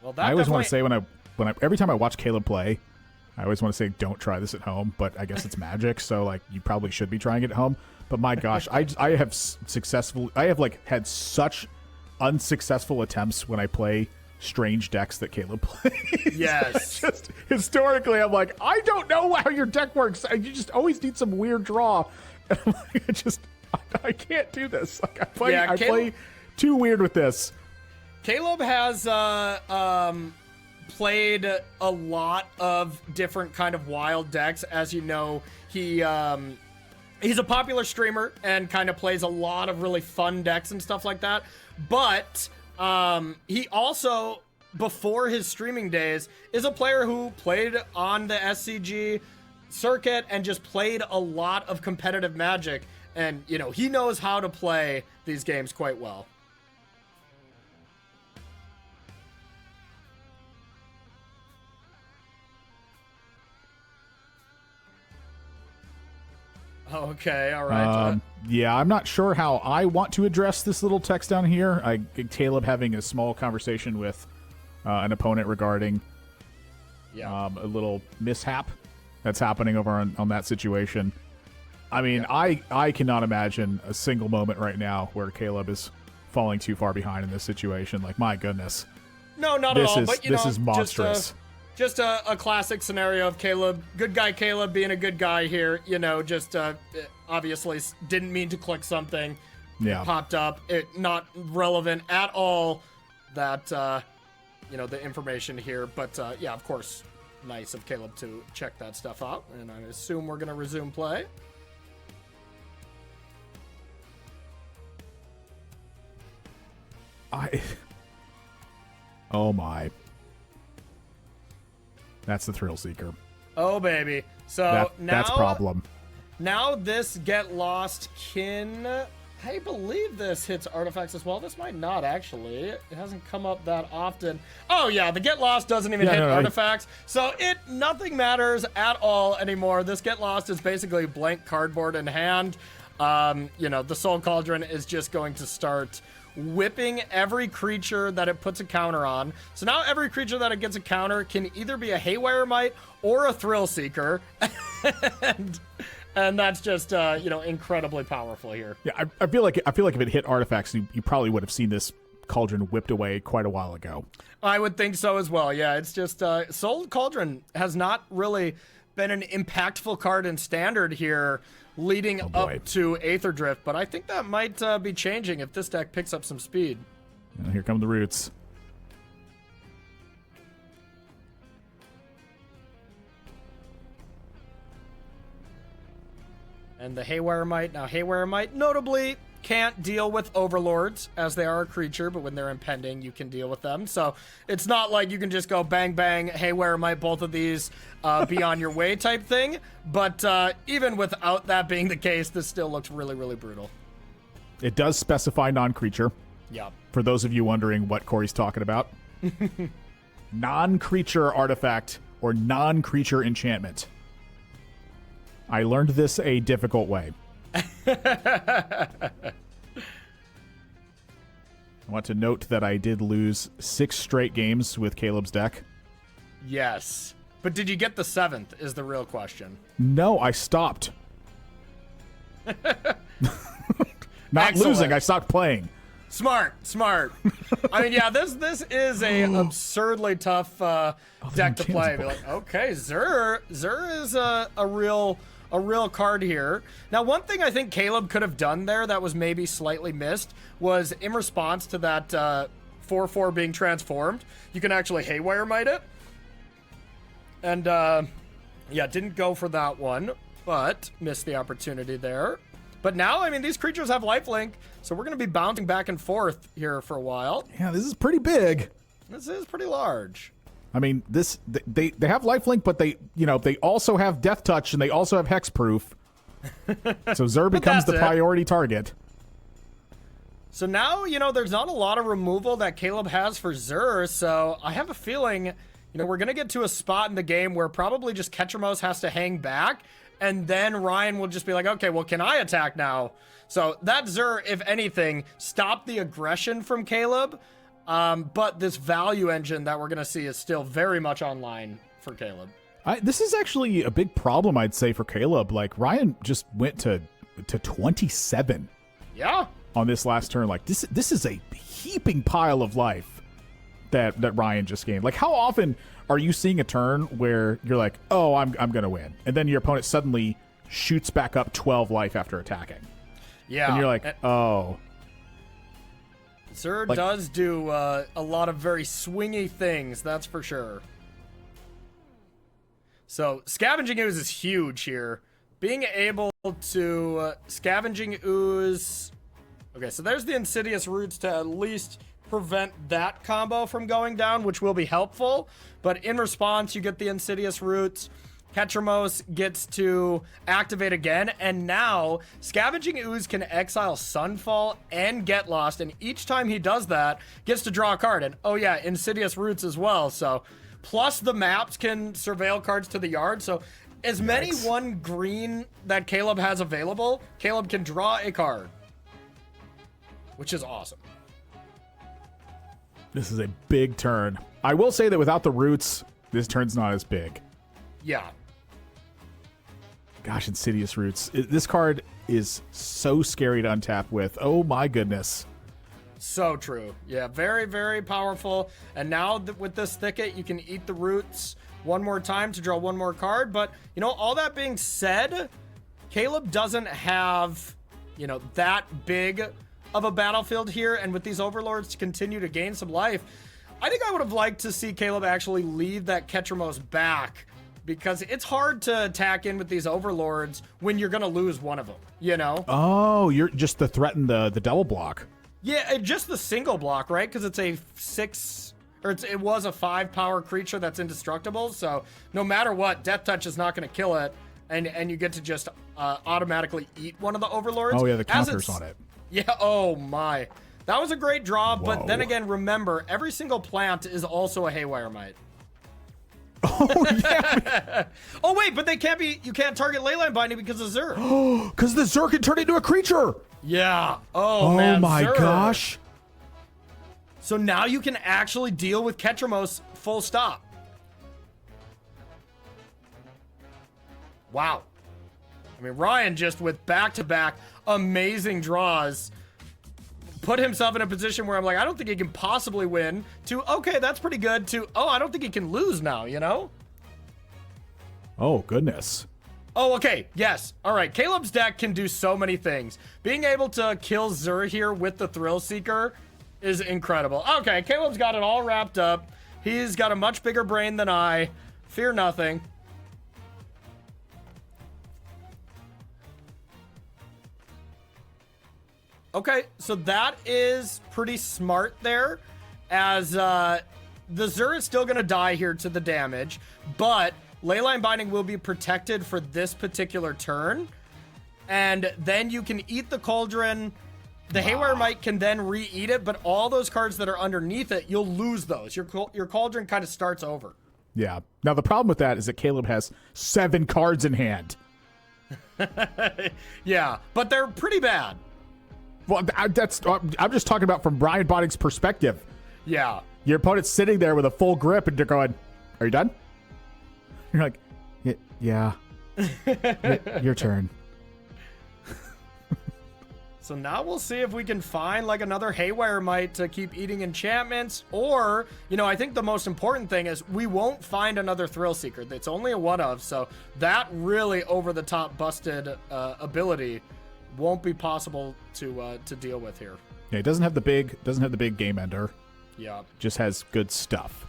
Well, I always want to say when I every time I watch Caleb play, I always want to say don't try this at home, but I guess it's Magic, so like you probably should be trying it at home. But my gosh, I have had such unsuccessful attempts when I play strange decks that Caleb plays. Yes. Just historically, I'm like, I don't know how your deck works. You just always need some weird draw. And I'm like, I can't do this. Like I play too weird with this. Caleb has played a lot of different kind of wild decks. As you know, he's a popular streamer and kind of plays a lot of really fun decks and stuff like that. But he also, before his streaming days, is a player who played on the SCG circuit and just played a lot of competitive Magic. And, he knows how to play these games quite well. Okay, all right. Yeah, I'm not sure how I want to address this little text down here. Caleb having a small conversation with an opponent regarding a little mishap that's happening over on that situation. I mean, I cannot imagine a single moment right now where Caleb is falling too far behind in this situation. Like, my goodness. No, not at all. But, this is monstrous. Just a classic scenario of Caleb, good guy Caleb being a good guy here, obviously didn't mean to click something. Yeah. Popped up. It not relevant at all that, the information here. But, of course, nice of Caleb to check that stuff out. And I assume we're going to resume play. Oh, my. That's the Thrill Seeker. Oh, baby. So that's problem. Now this Get Lost I believe this hits artifacts as well. This might not, actually. It hasn't come up that often. Oh, yeah. The Get Lost doesn't even hit artifacts. So nothing matters at all anymore. This Get Lost is basically blank cardboard in hand. The Soul Cauldron is just going to start whipping every creature that it puts a counter on. So now every creature that it gets a counter can either be a Haywire Mite or a Thrill Seeker. and that's just incredibly powerful here. Yeah, I feel like if it hit artifacts, you probably would have seen this Cauldron whipped away quite a while ago. I would think so as well. Yeah, it's just Soul Cauldron has not really been an impactful card in Standard here leading up to Aether Drift, but I think that might be changing if this deck picks up some speed. And here come the roots. And the Haywire Mite. Now, Haywire Mite notably can't deal with Overlords as they are a creature, but when they're impending, you can deal with them. So it's not like you can just go bang, bang, Haywire Mite, both of these be on your way type thing. But even without that being the case, this still looks really, really brutal. It does specify non-creature. Yeah. For those of you wondering what Corey's talking about. Non-creature artifact or non-creature enchantment. I learned this a difficult way. I want to note that I did lose 6 straight games with Caleb's deck. Yes. But did you get the 7th is the real question. No, I stopped. Not Excellent. losing, I stopped playing. Smart. I mean, yeah, this is a absurdly tough deck to play. Be like, okay, Zur is a real card here. Now, one thing I think Caleb could have done there that was maybe slightly missed was in response to that 4/4 being transformed, you can actually Haywire Might it. And, yeah, didn't go for that one, but missed the opportunity there. But now, I mean, these creatures have lifelink, so we're going to be bouncing back and forth here for a while. Yeah, this is pretty big. This is pretty large. I mean, they have lifelink, but they also have Death Touch and they also have Hexproof. So Zur becomes the priority target. So now, there's not a lot of removal that Caleb has for Zur, so I have a feeling, we're going to get to a spot in the game where probably just Ketramos has to hang back, and then Ryan will just be like, okay, well, can I attack now? So that Zur, if anything, stopped the aggression from Caleb, but this value engine that we're going to see is still very much online for Caleb. This is actually a big problem, I'd say, for Caleb. Like, Ryan just went to 27 on this last turn. Like, this is a heaping pile of life that Ryan just gained. Like, how often are you seeing a turn where you're like, oh, I'm going to win, and then your opponent suddenly shoots back up 12 life after attacking? Yeah. And you're like, oh. Zur does do a lot of very swingy things, that's for sure. So, Scavenging Ooze is huge here. Being able to Scavenging Ooze... Okay, so there's the Insidious Roots to at least prevent that combo from going down, which will be helpful. But in response, you get the Insidious Roots. Ketramos gets to activate again, and now Scavenging Ooze can exile Sunfall and Get Lost, and each time he does that, gets to draw a card. And oh yeah, Insidious Roots as well. So plus the maps can surveil cards to the yard. So as many 1 green that Caleb has available, Caleb can draw a card, which is awesome. This is a big turn. I will say that without the roots, this turn's not as big. Yeah. Gosh, Insidious Roots. This card is so scary to untap with. Oh my goodness. So true. Yeah, very, very powerful. And now with this thicket, you can eat the roots one more time to draw 1 more card. But, all that being said, Caleb doesn't have, that big of a battlefield here. And with these Overlords to continue to gain some life, I think I would have liked to see Caleb actually leave that Ketramos back, because it's hard to attack in with these Overlords when you're going to lose one of them, Oh, you're just to threaten the double block. Yeah, just the single block, right? Because it's a 6, or it was a 5 power creature that's indestructible. So no matter what, Death Touch is not going to kill it, and you get to just automatically eat one of the Overlords. Oh yeah, the counters on it. Yeah. Oh my, that was a great draw. Whoa. But then again, remember, every single plant is also a Haywire Might. Oh yeah. Oh wait, but they can't be. You can't target Leyline Binding because of Zur. Because the Zur can turn into a creature. Yeah. Oh man. Oh my Zur. gosh. So now you can actually deal with Ketramos full stop. Wow. I mean, Ryan just with back-to-back amazing draws put himself in a position where I'm like, I don't think he can possibly win, to, okay, that's pretty good, to, oh, I don't think he can lose now, Oh, goodness. Oh, okay, yes. All right, Caleb's deck can do so many things. Being able to kill Zur here with the Thrill Seeker is incredible. Okay, Caleb's got it all wrapped up. He's got a much bigger brain than I. Fear nothing. Okay, so that is pretty smart there, as the Zur is still going to die here to the damage, but Leyline Binding will be protected for this particular turn, and then you can eat the Cauldron. The Haywire Might can then re-eat it, but all those cards that are underneath it, you'll lose those. Your Cauldron kind of starts over. Yeah. Now, the problem with that is that Caleb has 7 cards in hand. Yeah, but they're pretty bad. Well, I'm just talking about from Ryan Botting's perspective. Yeah. Your opponent's sitting there with a full grip, and they're going, "Are you done?" You're like, "Yeah, your turn." So now we'll see if we can find like another Haywire Mite to keep eating enchantments, or, you know, I think the most important thing is we won't find another Thrill Seeker. It's only a one of, so that really over the top busted ability won't be possible to deal with here. Yeah, it doesn't have the big game ender. Yeah. Just has good stuff.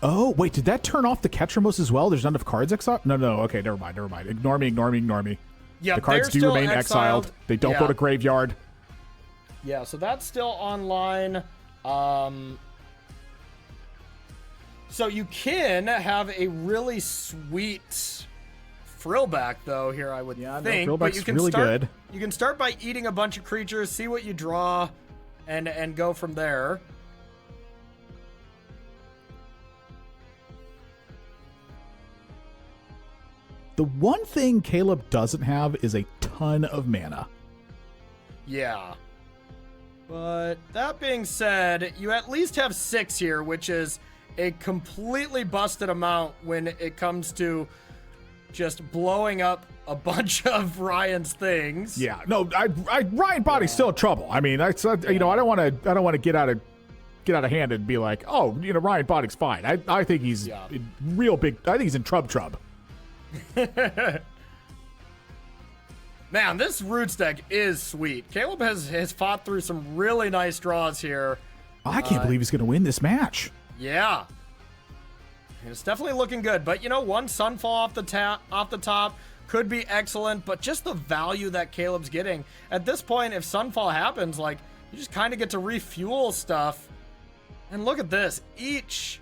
Oh, wait, did that turn off the Ketramos as well? There's not enough cards exiled? No, okay, never mind. Ignore me. Yeah, the cards do remain exiled. They don't go to graveyard. Yeah, so that's still online. So you can have a really sweet Frillback, though, here, I would think. No, but you can really start, good. You can start by eating a bunch of creatures, see what you draw, and go from there. The one thing Caleb doesn't have is a ton of mana. Yeah. But that being said, you at least have 6 here, which is a completely busted amount when it comes to just blowing up a bunch of Ryan's things. Yeah, no, Ryan Botting's still in trouble. I mean, you know, I don't want to get out of hand and be like, oh, you know, Ryan Botting's fine. I think he's real big. I think he's in trub. Man, this Roots deck is sweet. Caleb has fought through some really nice draws here. I can't believe he's going to win this match. Yeah. It's definitely looking good. But, you know, one Sunfall off the top could be excellent. But just the value that Caleb's getting. At this point, if Sunfall happens, like, you just kind of get to refuel stuff. And look at this. Each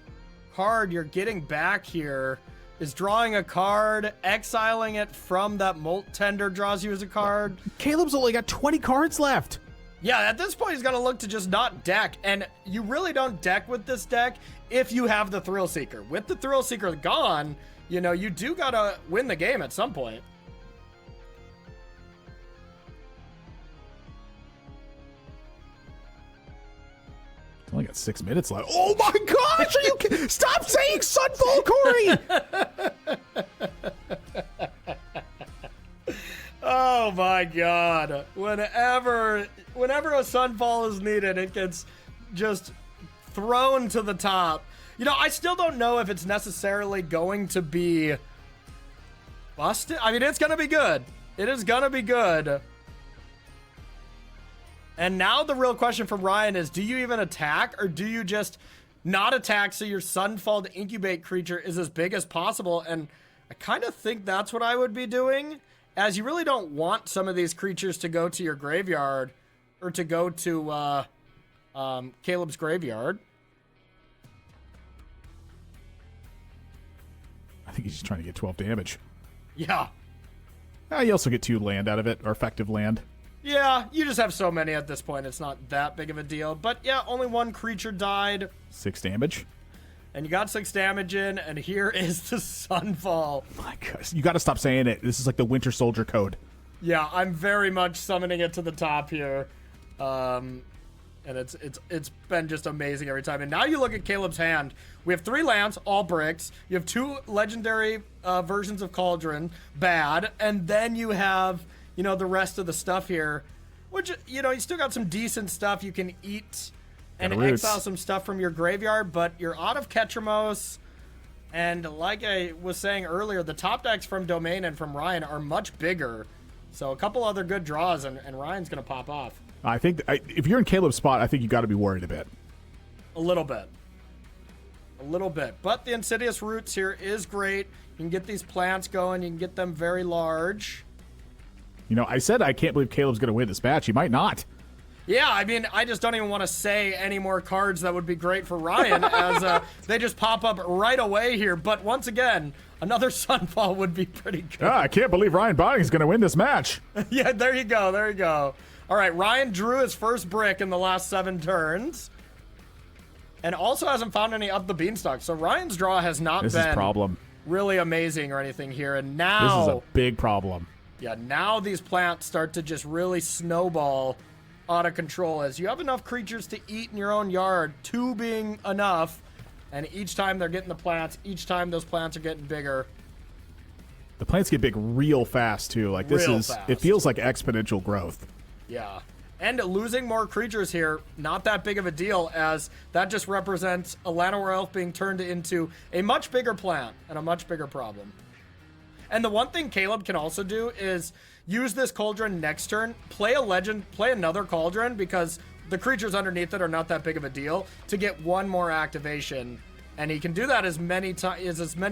card you're getting back here is drawing a card, exiling it from that Molt Tender draws you as a card. Caleb's only got 20 cards left. Yeah, at this point, he's got to look to just not deck. And you really don't deck with this deck if you have the Thrill Seeker. With the Thrill Seeker gone, you know, you do got to win the game at some point. Only got 6 minutes left. Oh my gosh! Are you kidding? Stop saying Sunfall, Corey! Oh my God! Whenever a Sunfall is needed, it gets just thrown to the top. You know, I still don't know if it's necessarily going to be busted. I mean, it's gonna be good. It is gonna be good. And now the real question from Ryan is, do you even attack, or do you just not attack so your Sunfall to incubate creature is as big as possible? And I kind of think that's what I would be doing, as you really don't want some of these creatures to go to your graveyard, or to go to Caleb's graveyard. I think he's just trying to get 12 damage. Yeah. You also get 2 land out of it, or effective land. Yeah, you just have so many at this point, it's not that big of a deal. But yeah, only 1 creature died. 6 damage. And you got 6 damage in, and here is the Sunfall. My gosh, you got to stop saying it. This is like the Winter Soldier code. Yeah, I'm very much summoning it to the top here. And it's been just amazing every time. And now you look at Caleb's hand. We have 3 lands, all bricks. You have 2 legendary versions of Cauldron, bad. And then you have, you know, the rest of the stuff here, which, you know, you still got some decent stuff you can eat and exile some stuff from your graveyard, but you're out of Ketramos. And like I was saying earlier, the top decks from Domain and from Ryan are much bigger. So a couple other good draws, and Ryan's going to pop off. I think if you're in Caleb's spot, I think you got to be worried a bit. A little bit. But the Insidious Roots here is great. You can get these plants going. You can get them very large. You know, I said I can't believe Caleb's going to win this match. He might not. Yeah, I mean, I just don't even want to say any more cards that would be great for Ryan, as they just pop up right away here. But once again, another Sunfall would be pretty good. I can't believe Ryan Botting's going to win this match. Yeah, there you go. All right, Ryan drew his first brick in the last 7 turns. And also hasn't found any up the beanstalk. So Ryan's draw has not been problem. Really amazing or anything here. And now... This is a big problem. Yeah, now these plants start to just really snowball out of control as you have enough creatures to eat in your own yard, 2 being enough, and each time they're getting the plants, each time those plants are getting bigger. The plants get big real fast, too. Like, this Real is, fast. it feels like exponential growth. Yeah. And losing more creatures here, not that big of a deal, as that just represents a Llanowar Elf being turned into a much bigger plant and a much bigger problem. And the one thing Caleb can also do is use this Cauldron next turn, play a legend, play another Cauldron, because the creatures underneath it are not that big of a deal, to get 1 more activation. And he can do that as many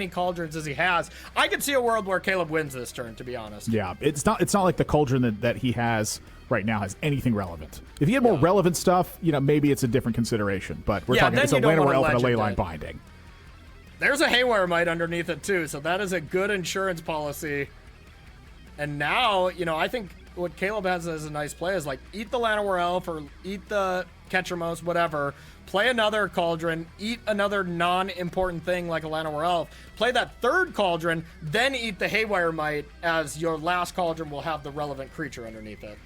Cauldrons as he has. I could see a world where Caleb wins this turn, to be honest. Yeah, it's not like the Cauldron that he has right now has anything relevant. If he had more relevant stuff, you know, maybe it's a different consideration. But we're talking it's a Llanowar Elf and a Leyline Binding. There's a Haywire Mite underneath it too, so that is a good insurance policy. And now, you know, I think what Caleb has as a nice play is like eat the Llanowar Elf or eat the Ketramos, whatever. Play another Cauldron, eat another non-important thing like a Llanowar Elf. Play that 3rd Cauldron, then eat the Haywire Mite, as your last Cauldron will have the relevant creature underneath it.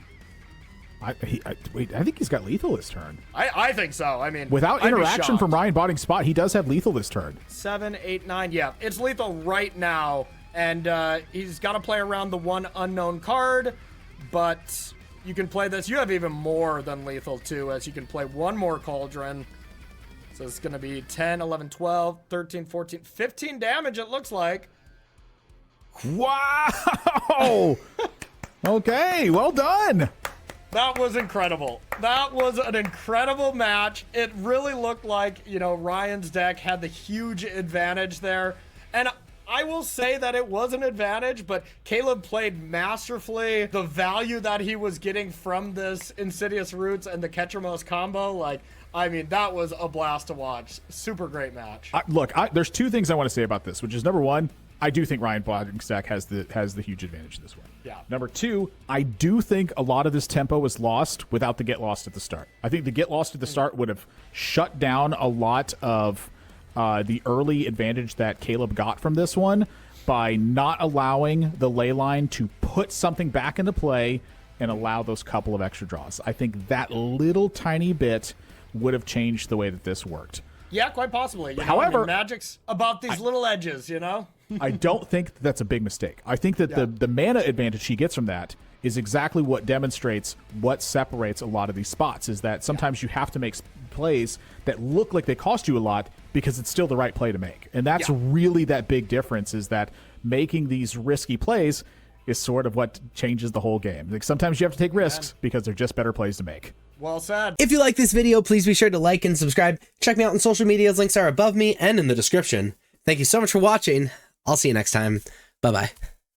Wait, I think he's got lethal this turn. I think so. I mean, without interaction from Ryan Botting's spot, he does have lethal this turn. 7, 8, 9. Yeah, it's lethal right now, and he's got to play around the 1 unknown card, but you can play this. You have even more than lethal too, as you can play 1 more Cauldron. So it's going to be 10, 11, 12, 13, 14, 15 damage, it looks like. Wow! Okay, well done. That was incredible. That was an incredible match. It really looked like, you know, Ryan's deck had the huge advantage there. And I will say that it was an advantage, but Caleb played masterfully. The value that he was getting from this Insidious Roots and the Ketramos combo, like, I mean, that was a blast to watch. Super great match. Look, there's 2 things I want to say about this, which is number 1, I do think Ryan Botting's deck has the huge advantage this way. Yeah. Number 2, I do think a lot of this tempo was lost without the get lost at the start. I think the get lost at the start would have shut down a lot of the early advantage that Caleb got from this one by not allowing the ley line to put something back into play and allow those couple of extra draws. I think that little tiny bit would have changed the way that this worked. Yeah, quite possibly. You know, However, I mean, Magic's about these little edges, you know? I don't think that's a big mistake. I think that the mana advantage he gets from that is exactly what demonstrates what separates a lot of these spots, is that sometimes you have to make plays that look like they cost you a lot because it's still the right play to make. And that's really that big difference, is that making these risky plays is sort of what changes the whole game. Like, sometimes you have to take risks because they're just better plays to make. Well said. If you like this video, please be sure to like and subscribe. Check me out on social medias. Links are above me and in the description. Thank you so much for watching. I'll see you next time. Bye-bye.